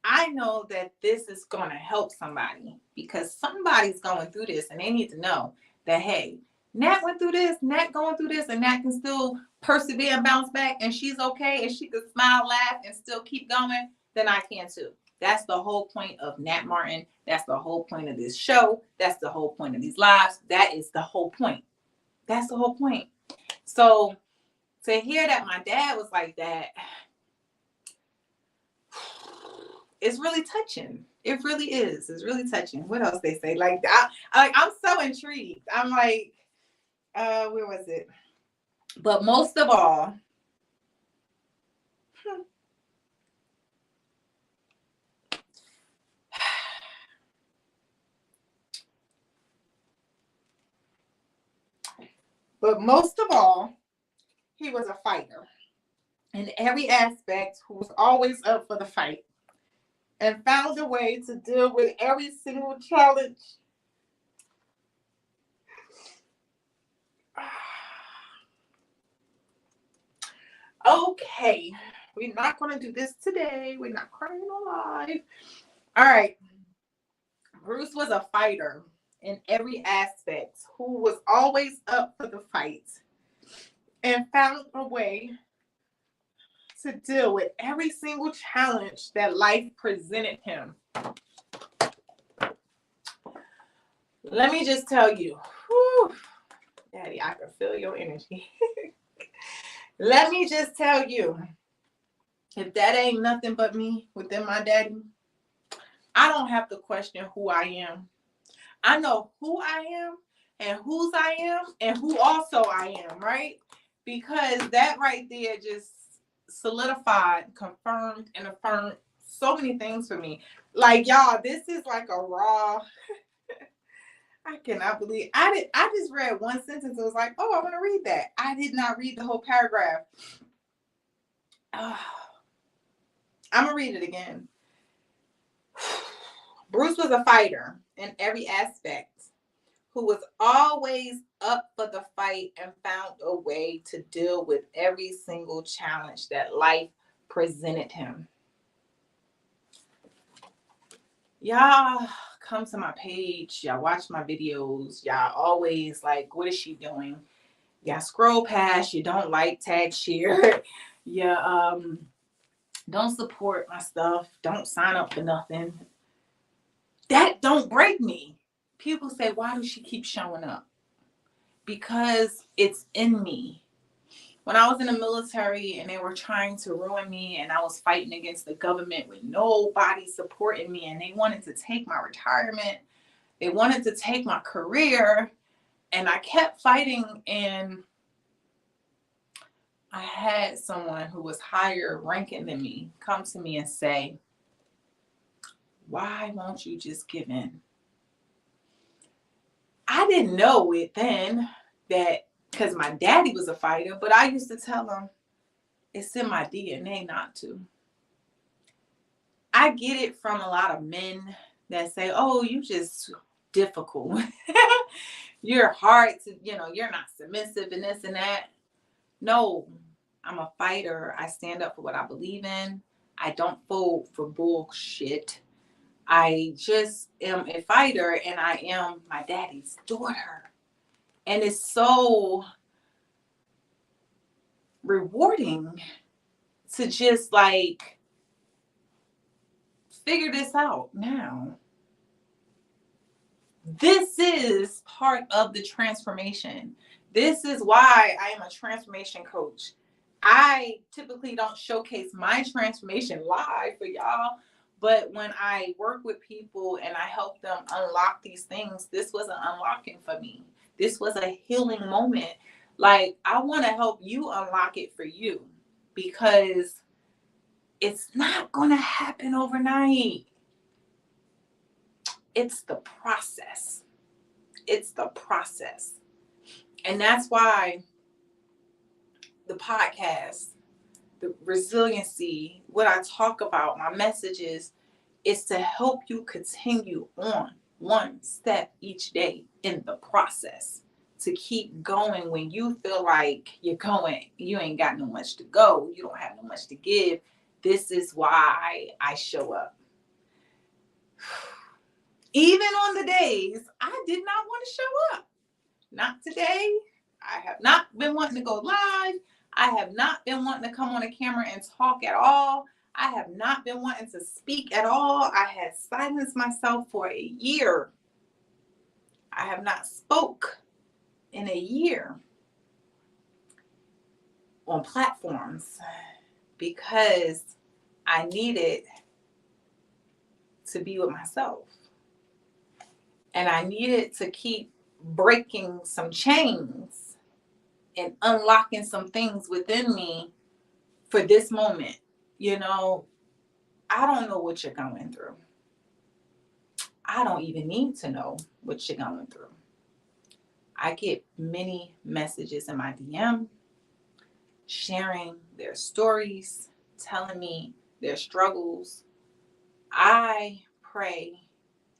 I know that this is going to help somebody because somebody's going through this and they need to know that, hey, Nat went through this, Nat going through this, and Nat can still persevere and bounce back, and she's okay, and she can smile, laugh, and still keep going, then I can too. That's the whole point of Nat Martin. That's the whole point of this show. That's the whole point of these lives. That is the whole point. That's the whole point. So to hear that my dad was like that, it's really touching. It really is. It's really touching. What else they say? Like I'm so intrigued. I'm like, where was it? But most of all, he was a fighter in every aspect, who was always up for the fight and found a way to deal with every single challenge. Okay. We're not going to do this today. We're not crying alive. All right. Bruce was a fighter in every aspect who was always up for the fight and found a way to deal with every single challenge that life presented him. Let me just tell you, whew, Daddy, I can feel your energy. Let me just tell you, if that ain't nothing but me within my daddy, I don't have to question who I am. I know who I am and whose I am and who also I am, right? Because that right there just solidified, confirmed, and affirmed so many things for me. Like, y'all, this is like a raw. I cannot believe I just read one sentence. It was like, oh, I want to read that. I did not read the whole paragraph. I'm gonna read it again. Bruce was a fighter in every aspect who was always up for the fight and found a way to deal with every single challenge that life presented him. Y'all come to my page, y'all watch my videos, y'all always like, what is she doing? Y'all scroll past, you don't like, tag, share, yeah, don't support my stuff, don't sign up for nothing. That don't break me. People say, why does she keep showing up? Because it's in me. When I was in the military and they were trying to ruin me and I was fighting against the government with nobody supporting me and they wanted to take my retirement, they wanted to take my career, and I kept fighting, and I had someone who was higher ranking than me come to me and say, why won't you just give in? I didn't know it then that because my daddy was a fighter, but I used to tell him it's in my DNA not to. I get it from a lot of men that say, oh, you just difficult. You're hard to, you're not submissive and this and that. No, I'm a fighter. I stand up for what I believe in. I don't fold for bullshit. I just am a fighter, and I am my daddy's daughter. And it's so rewarding to just like figure this out now. This is part of the transformation. This is why I am a transformation coach. I typically don't showcase my transformation live for y'all, but when I work with people and I help them unlock these things, this was an unlocking for me. This was a healing moment. Like, I want to help you unlock it for you, because it's not going to happen overnight. It's the process. It's the process. And that's why the podcast, the resiliency, what I talk about, my messages, is to help you continue on one step each day in the process, to keep going when you feel like you ain't got no much to go, you don't have no much to give. This is why I show up. Even on the days I did not want to show up. Not today. I have not been wanting to go live. I have not been wanting to come on a camera and talk at all. I have not been wanting to speak at all. I had silenced myself for a year. I have not spoke in a year on platforms because I needed to be with myself. And I needed to keep breaking some chains and unlocking some things within me for this moment. I don't know what you're going through. I don't even need to know what you're going through. I get many messages in my DM sharing their stories, telling me their struggles. I pray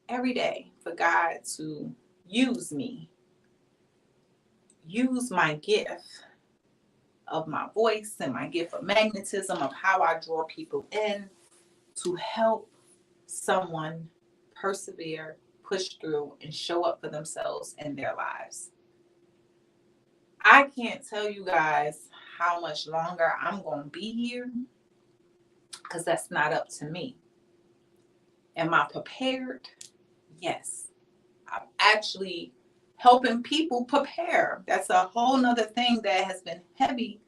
every day for God to use me, use my gift of my voice and my gift of magnetism, of how I draw people in to help someone persevere, push through, and show up for themselves in their lives. I can't tell you guys how much longer I'm going to be here because that's not up to me. Am I prepared? Yes. I'm actually helping people prepare. That's a whole nother thing that has been heavy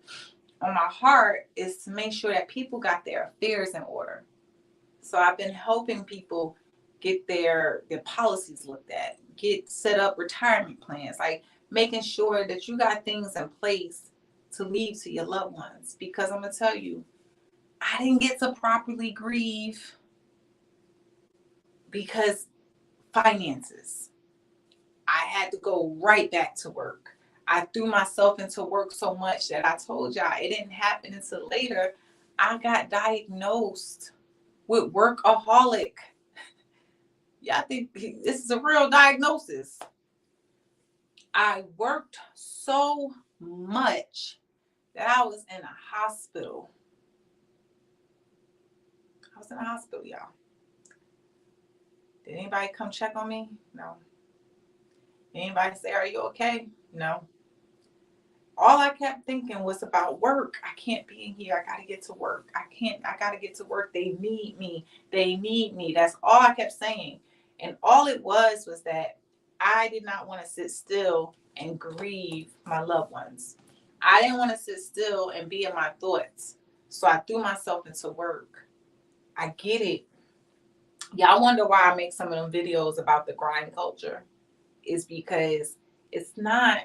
on my heart, is to make sure that people got their affairs in order. So I've been helping people get their policies looked at, get set up retirement plans, like making sure that you got things in place to leave to your loved ones. Because I'm going to tell you, I didn't get to properly grieve because finances. I had to go right back to work. I threw myself into work so much that I told y'all it didn't happen until later. I got diagnosed with workaholic. Yeah, I think this is a real diagnosis. I worked so much that I was in a hospital. I was in a hospital, y'all. Did anybody come check on me? No. Anybody say, are you okay? No. All I kept thinking was about work. I can't be in here. I got to get to work. I got to get to work. They need me. They need me. That's all I kept saying. And all it was that I did not want to sit still and grieve my loved ones. I didn't want to sit still and be in my thoughts. So I threw myself into work. I get it. Y'all wonder why I make some of them videos about the grind culture. Is because it's not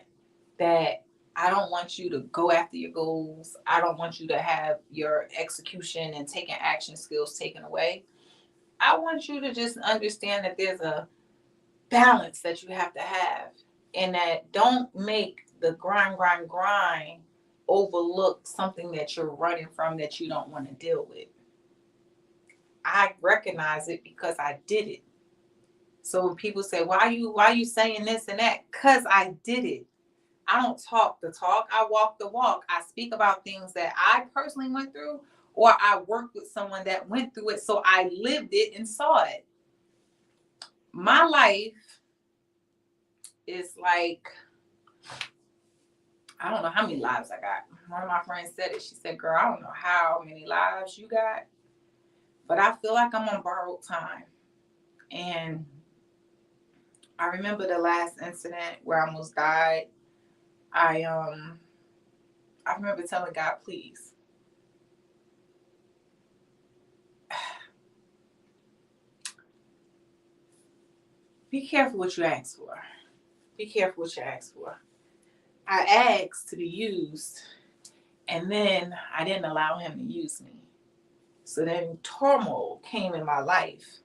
that I don't want you to go after your goals. I don't want you to have your execution and taking action skills taken away. I want you to just understand that there's a balance that you have to have, and that don't make the grind overlook something that you're running from that you don't want to deal with. I recognize it because I did it. So when people say, why are you saying this and that? Because I did it. I don't talk the talk. I walk the walk. I speak about things that I personally went through, or I worked with someone that went through it. So I lived it and saw it. My life is like, I don't know how many lives I got. One of my friends said it. She said, girl, I don't know how many lives you got, but I feel like I'm on borrowed time. And I remember the last incident where I almost died. I remember telling God, please, be careful what you ask for. Be careful what you ask for. I asked to be used, and then I didn't allow him to use me. So then turmoil came in my life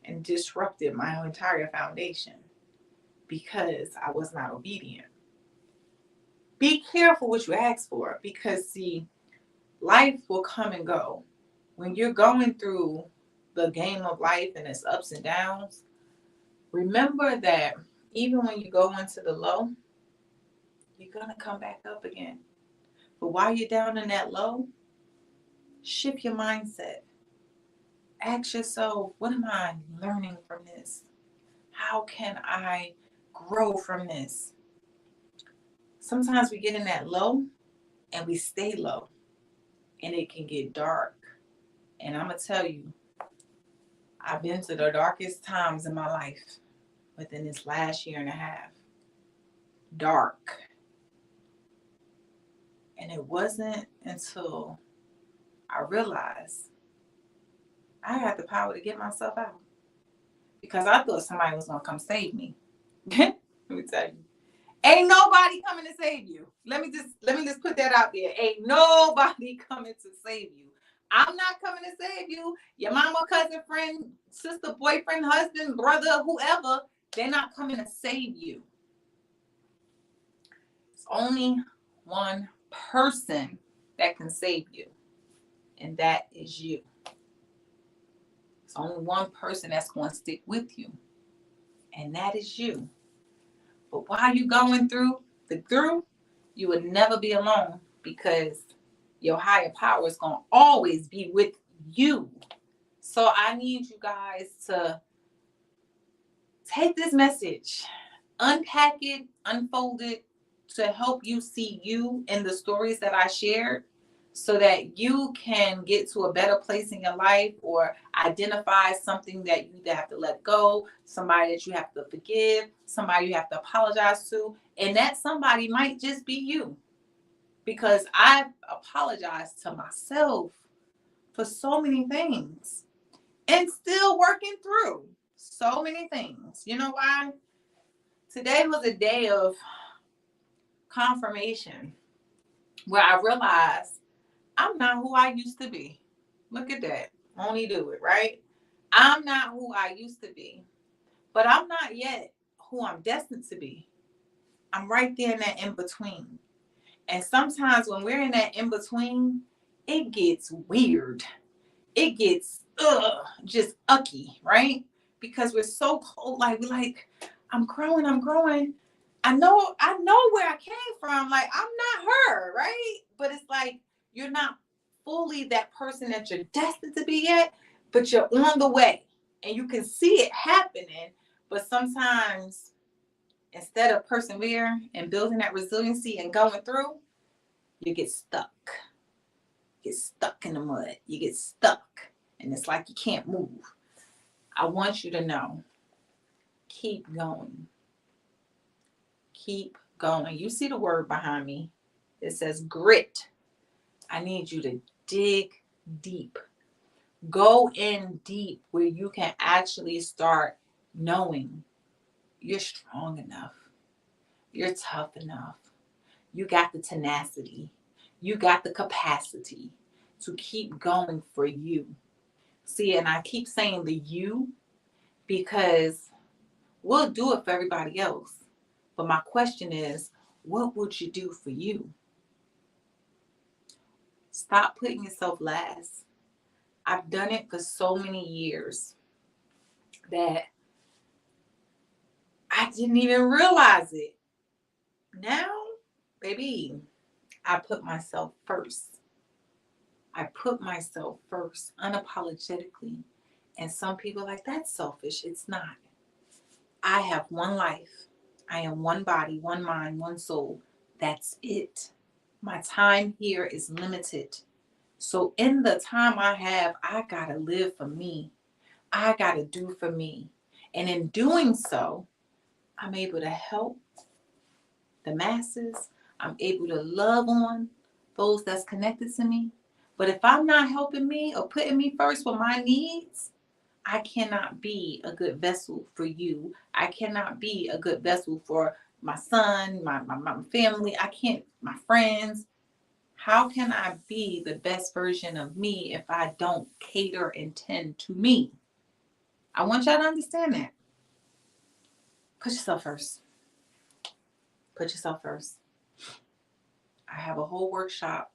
and disrupted my entire foundation because I was not obedient. Be careful what you ask for, because see, life will come and go. When you're going through the game of life and its ups and downs, remember that even when you go into the low, you're going to come back up again. But while you're down in that low, shift your mindset. Ask yourself, what am I learning from this? How can I grow from this? Sometimes we get in that low and we stay low, and it can get dark. And I'm going to tell you, I've been to the darkest times in my life within this last year and a half. Dark. And it wasn't until I realized I had the power to get myself out, because I thought somebody was going to come save me. Let me tell you. Ain't nobody coming to save you. Let me just put that out there. Ain't nobody coming to save you. I'm not coming to save you. Your mama, cousin, friend, sister, boyfriend, husband, brother, whoever, they're not coming to save you. It's only one person that can save you, and that is you. It's only one person that's going to stick with you, and that is you. But while you're going through, you would never be alone. because your higher power is going to always be with you. So I need you guys to take this message, unpack it, unfold it to help you see you in the stories that I shared so that you can get to a better place in your life or identify something that you either have to let go, somebody that you have to forgive, somebody you have to apologize to. And that somebody might just be you, because I apologized to myself for so many things and still working through so many things. You know why? Today was a day of confirmation where I realized I'm not who I used to be. Look at that. Only do it, right? I'm not who I used to be, but I'm not yet who I'm destined to be. I'm right there in that in between. And sometimes when we're in that in between, it gets weird. It gets just ucky, right? Because we're so cold, like we're like, I'm growing. I know where I came from. Like, I'm not her, right? But it's like you're not fully that person that you're destined to be yet, but you're on the way and you can see it happening. But sometimes instead of persevering and building that resiliency and going through, you get stuck. You get stuck in the mud. You get stuck. And it's like you can't move. I want you to know, keep going. Keep going. You see the word behind me. It says grit. I need you to dig deep. Go in deep where you can actually start knowing you're strong enough. You're tough enough. You got the tenacity. You got the capacity to keep going for you. See, and I keep saying the you because we'll do it for everybody else. But my question is, what would you do for you? Stop putting yourself last. I've done it for so many years that I didn't even realize it. Now, baby, I put myself first. I put myself first unapologetically. And some people are like, that's selfish. It's not. I have one life. I am one body, one mind, one soul. That's it. My time here is limited. So in the time I have, I got to live for me. I got to do for me. And in doing so, I'm able to help the masses. I'm able to love on those that's connected to me. But if I'm not helping me or putting me first with my needs, I cannot be a good vessel for you. I cannot be a good vessel for my son, my family. I can't, my friends. How can I be the best version of me if I don't cater and tend to me? I want y'all to understand that. Put yourself first. Put yourself first. I have a whole workshop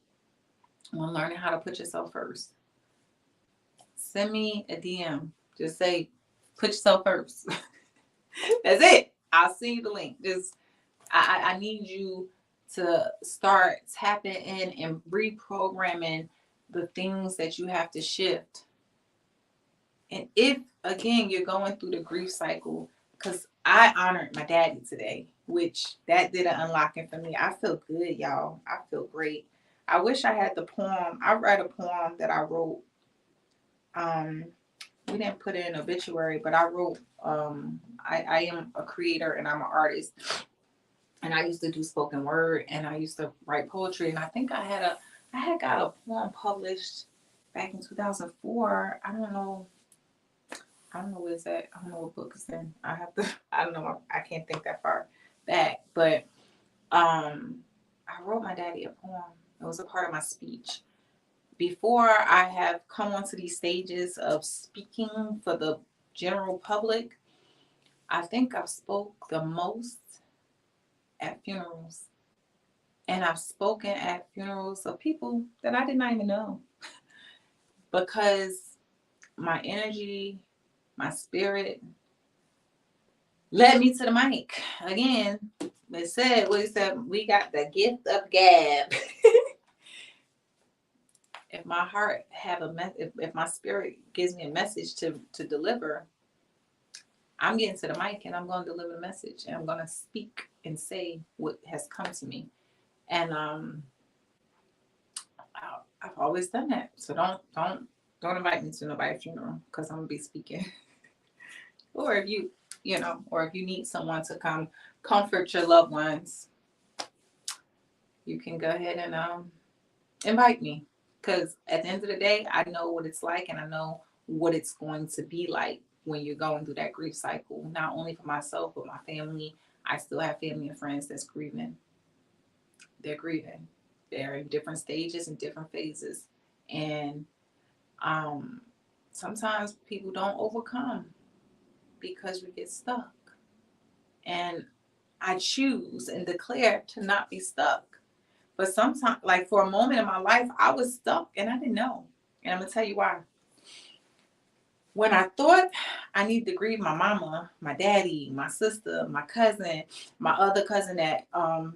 on learning how to put yourself first. Send me a DM. Just say, put yourself first. That's it. I'll send you the link. Just, I need you to start tapping in and reprogramming the things that you have to shift. And if, again, you're going through the grief cycle, because I honored my daddy today, which that did an unlocking for me. I feel good, y'all. I feel great. I wish I had the poem. I read a poem that I wrote. We didn't put it in obituary, but I wrote, I am a creator and I'm an artist. And I used to do spoken word and I used to write poetry. And I think I had got a poem published back in 2004. I don't know where it's at. I don't know what book it's in. I don't know. I can't think that far back. But I wrote my daddy a poem. It was a part of my speech. Before I have come onto these stages of speaking for the general public, I think I've spoke the most at funerals. And I've spoken at funerals of people that I did not even know. Because my energy, my spirit led me to the mic. Again, it said, we got the gift of gab. if my heart have if my spirit gives me a message to deliver, I'm getting to the mic and I'm going to deliver the message and I'm going to speak and say what has come to me. And I've always done that. So don't invite me to nobody's funeral because I'm gonna be speaking. Or if or if you need someone to come comfort your loved ones, you can go ahead and invite me. Because at the end of the day, I know what it's like and I know what it's going to be like when you're going through that grief cycle. Not only for myself, but my family. I still have family and friends that's grieving. They're grieving. They're in different stages and different phases. And sometimes people don't overcome because we get stuck. And I choose and declare to not be stuck. But sometimes, like for a moment in my life, I was stuck and I didn't know. And I'm going to tell you why. When I thought I needed to grieve my mama, my daddy, my sister, my cousin, my other cousin that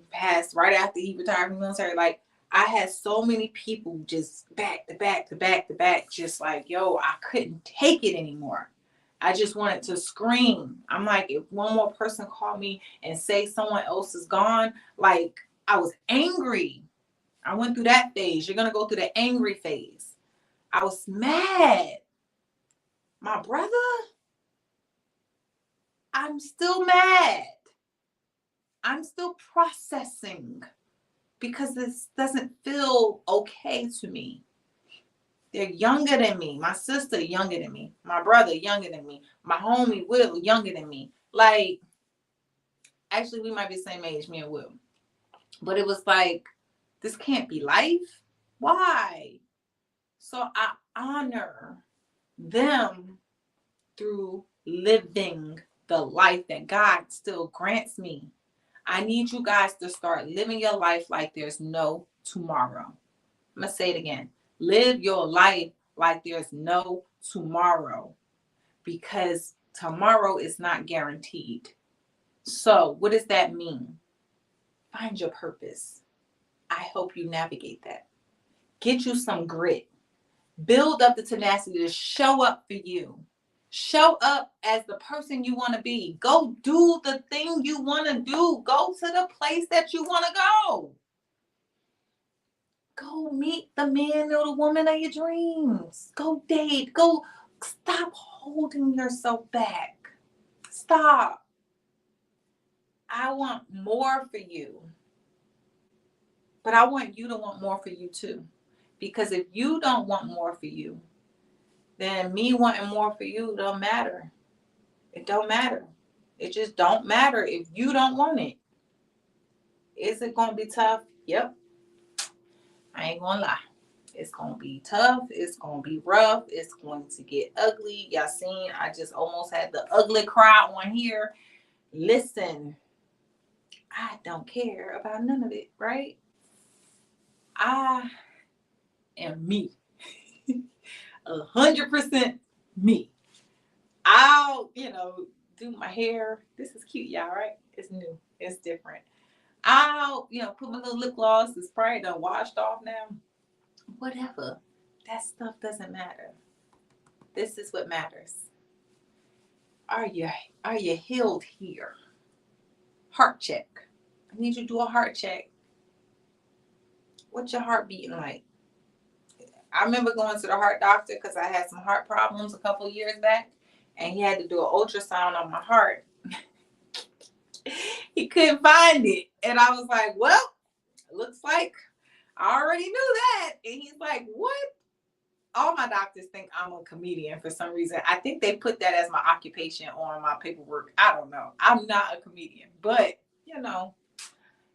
passed right after he retired from the military, like I had so many people just back to back to back to back, just like, yo, I couldn't take it anymore. I just wanted to scream. I'm like, if one more person called me and say someone else is gone, like I was angry. I went through that phase. You're going to go through the angry phase. I was mad. My brother, I'm still mad. I'm still processing because this doesn't feel okay to me. They're younger than me. My sister younger than me. My brother younger than me. My homie Will younger than me. Like, actually, we might be the same age, me and Will. But it was like, this can't be life. Why? So I honor them through living the life that God still grants me. I need you guys to start living your life like there's no tomorrow. I'm going to say it again. Live your life like there's no tomorrow because tomorrow is not guaranteed. So what does that mean? Find your purpose. I hope you navigate that. Get you some grit. Build up the tenacity to show up for you. Show up as the person you want to be. Go do the thing you want to do. Go to the place that you want to go. Go meet the man or the woman of your dreams. Go date. Go. Stop holding yourself back. Stop. I want more for you. But I want you to want more for you too. Because if you don't want more for you, then me wanting more for you don't matter. It don't matter. It just don't matter if you don't want it. Is it going to be tough? Yep. I ain't going to lie. It's going to be tough. It's going to be rough. It's going to get ugly. Y'all seen, I just almost had the ugly cry on here. Listen, I don't care about none of it, right? I am me. 100% me. I'll, do my hair. This is cute, y'all, right? It's new. It's different. I'll, put my little lip gloss. It's probably done washed off now. Whatever. That stuff doesn't matter. This is what matters. Are you healed here? Heart check. I need you to do a heart check. What's your heart beating like? I remember going to the heart doctor because I had some heart problems a couple of years back, and he had to do an ultrasound on my heart. He couldn't find it, and I was like, well, it looks like I already knew that. And he's like, what? All my doctors think I'm a comedian for some reason. I think they put that as my occupation on my paperwork. I don't know. I'm not a comedian, but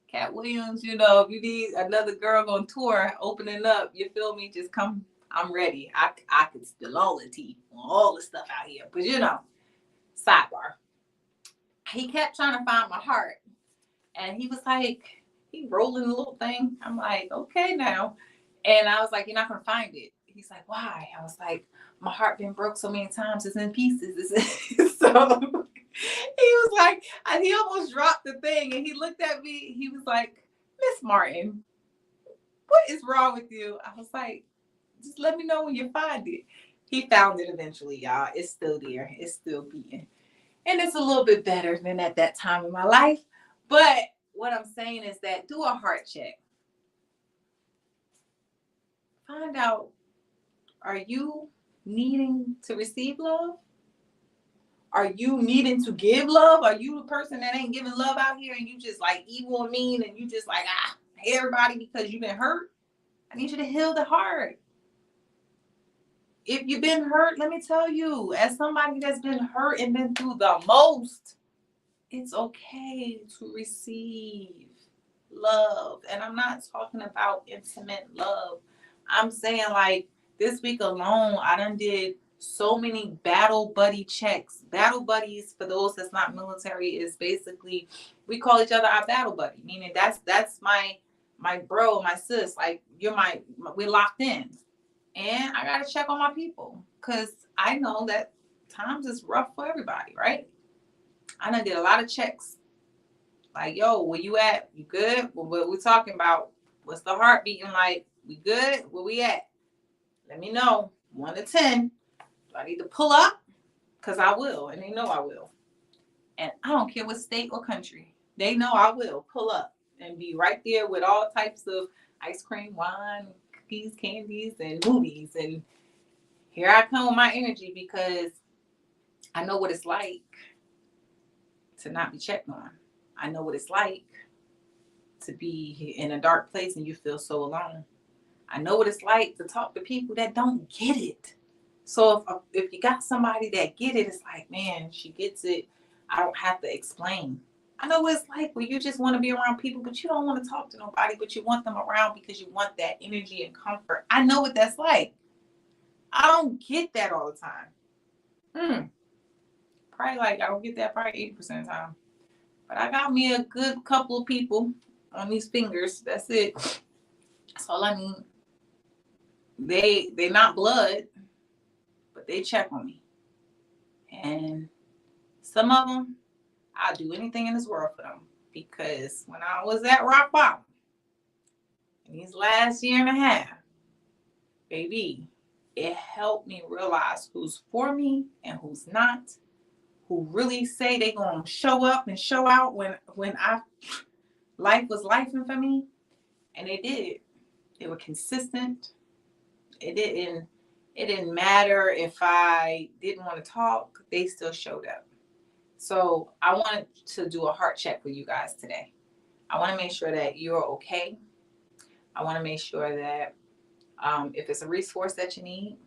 Cat Williams, if you need another girl on tour opening up, you feel me? Just come. I'm ready. I could spill all the tea on all the stuff out here. But sidebar. He kept trying to find my heart. And he was like, he rolling the little thing. I'm like, okay now. And I was like, you're not going to find it. He's like, why? I was like, my heart been broke so many times. It's in pieces. So he was like, and he almost dropped the thing. And he looked at me. He was like, Miss Martin, what is wrong with you? I was like, Just let me know when you find it. He found it eventually, y'all. It's still there. It's still beating. And it's a little bit better than at that time in my life. But what I'm saying is that do a heart check. Find out, are you needing to receive love? Are you needing to give love? Are you the person that ain't giving love out here and you just like evil and mean and you just like, hate everybody because you've been hurt? I need you to heal the heart. If you've been hurt, let me tell you, as somebody that's been hurt and been through the most, it's okay to receive love. And I'm not talking about intimate love. I'm saying like this week alone, I done did so many battle buddy checks. Battle buddies, for those that's not military, is basically we call each other our battle buddy, meaning that's my bro, my sis. Like we're locked in. And I gotta check on my people because I know that times is rough for everybody, right? I done did a lot of checks. Like, yo, where you at? You good? Well, what we talking about? What's the heart beating like? We good? Where we at? Let me know. 1 to 10. Do I need to pull up? Because I will, and they know I will. And I don't care what state or country. They know I will pull up and be right there with all types of ice cream, wine, cookies, candies, and movies. And here I come with my energy because I know what it's like to not be checked on. I know what it's like to be in a dark place and you feel so alone. I know what it's like to talk to people that don't get it. So if you got somebody that get it, it's like, man, she gets it. I don't have to explain. I know what it's like where you just want to be around people, but you don't want to talk to nobody, but you want them around because you want that energy and comfort. I know what that's like. I don't get that all the time. Probably like I don't get that probably 80% of the time. But I got me a good couple of people on these fingers. That's it. That's all I need. They not blood, but they check on me. And some of them, I'll do anything in this world for them. Because when I was at rock bottom, in these last year and a half, baby, it helped me realize who's for me and who's not. Who really say they gonna show up and show out when life was lifing for me. And they did. They were consistent. It didn't matter if I didn't want to talk, they still showed up. So I wanted to do a heart check with you guys today. I want to make sure that you're okay. I want to make sure that if it's a resource that you need,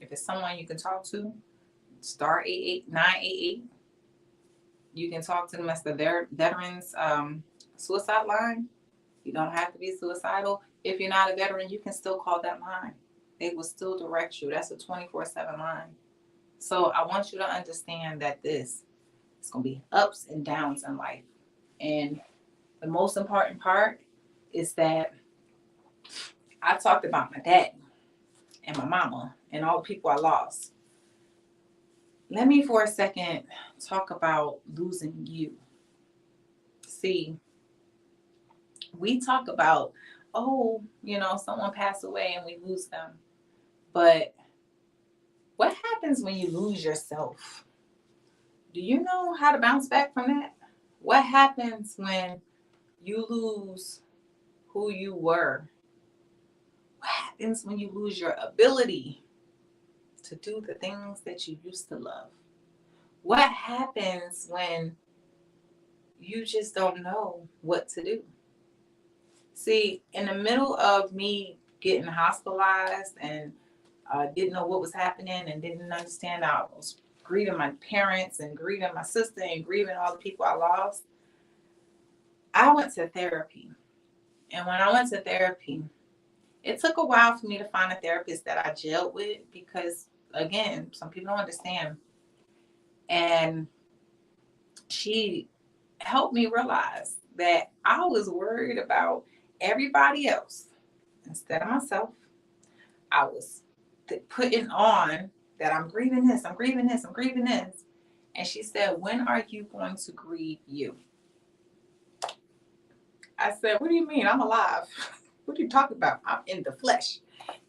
if it's someone you can talk to, star 988. You can talk to them as the veterans suicide line. You don't have to be suicidal. If you're not a veteran, you can still call that line. They will still direct you. That's a 24/7 line. So I want you to understand that this is going to be ups and downs in life. And the most important part is that I talked about my dad and my mama and all the people I lost. Let me for a second talk about losing you. See, we talk about, someone passed away and we lose them. But what happens when you lose yourself? Do you know how to bounce back from that? What happens when you lose who you were? What happens when you lose your ability to do the things that you used to love? What happens when you just don't know what to do? See, in the middle of me getting hospitalized and didn't know what was happening and didn't understand, I was grieving my parents and grieving my sister and grieving all the people I lost. I went to therapy. And when I went to therapy, it took a while for me to find a therapist that I gelled with because, again, some people don't understand. And she helped me realize that I was worried about everybody else instead of myself. I was putting on that I'm grieving this, I'm grieving this, I'm grieving this. And she said, when are you going to grieve you? I said, what do you mean? I'm alive. What are you talking about? I'm in the flesh.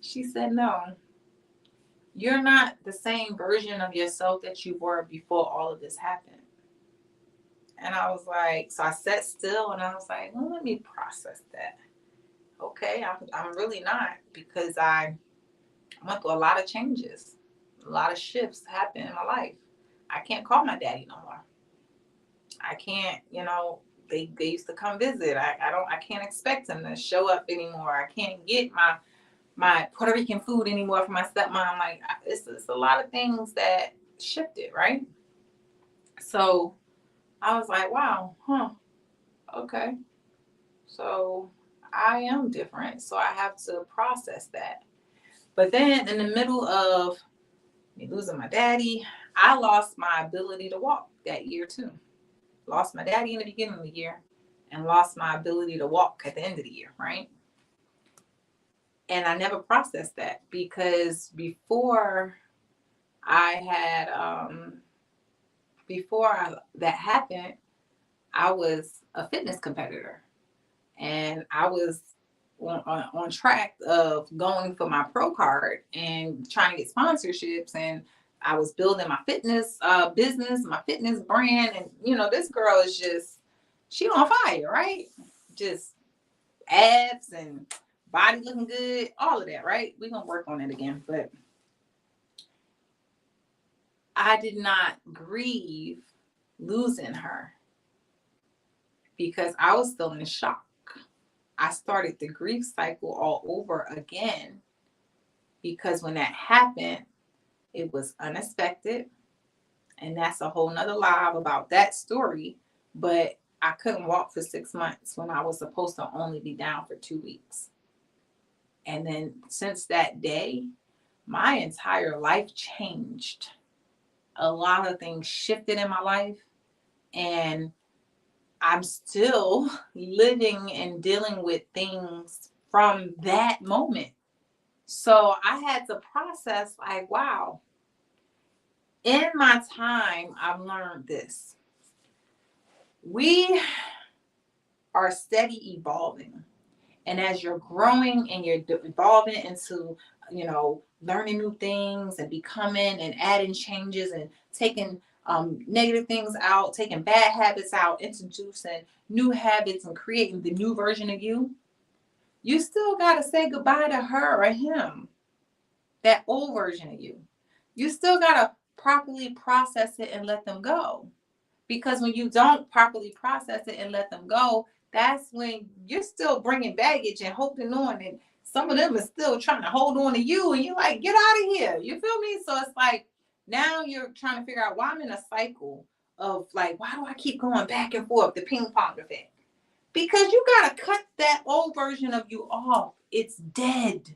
She said, no, you're not the same version of yourself that you were before all of this happened. And I was like, so I sat still and I was like, well, let me process that. Okay, I'm really not, because I went through a lot of changes, a lot of shifts happened in my life. I can't call my daddy no more. I can't, they used to come visit. I can't expect them to show up anymore. I can't get my Puerto Rican food anymore from my stepmom. Like, it's a lot of things that shifted, right? So I was like, wow, okay. So I am different. So I have to process that. But then in the middle of me losing my daddy, I lost my ability to walk that year too. Lost my daddy in the beginning of the year and lost my ability to walk at the end of the year, right? And I never processed that, because that happened, I was a fitness competitor, and I was on track of going for my pro card and trying to get sponsorships, and I was building my fitness business, my fitness brand, and this girl is she on fire, right? Just abs and body looking good, all of that, right? We're gonna work on it again. But I did not grieve losing her because I was still in shock. I started the grief cycle all over again, because when that happened, it was unexpected. And that's a whole nother live about that story. But I couldn't walk for 6 months when I was supposed to only be down for 2 weeks. And then since that day, my entire life changed. A lot of things shifted in my life, and I'm still living and dealing with things from that moment. So I had to process, like, wow, in my time, I've learned this. We are steady evolving. And as you're growing and you're evolving into, learning new things and becoming and adding changes and taking negative things out, taking bad habits out, introducing new habits and creating the new version of you, you still got to say goodbye to her or him, that old version of you. You still got to properly process it and let them go. Because when you don't properly process it and let them go, that's when you're still bringing baggage and holding on. And some of them are still trying to hold on to you. And you're like, get out of here. You feel me? So it's like, now you're trying to figure out why I'm in a cycle of, like, why do I keep going back and forth, the ping pong effect? Because you got to cut that old version of you off. It's dead.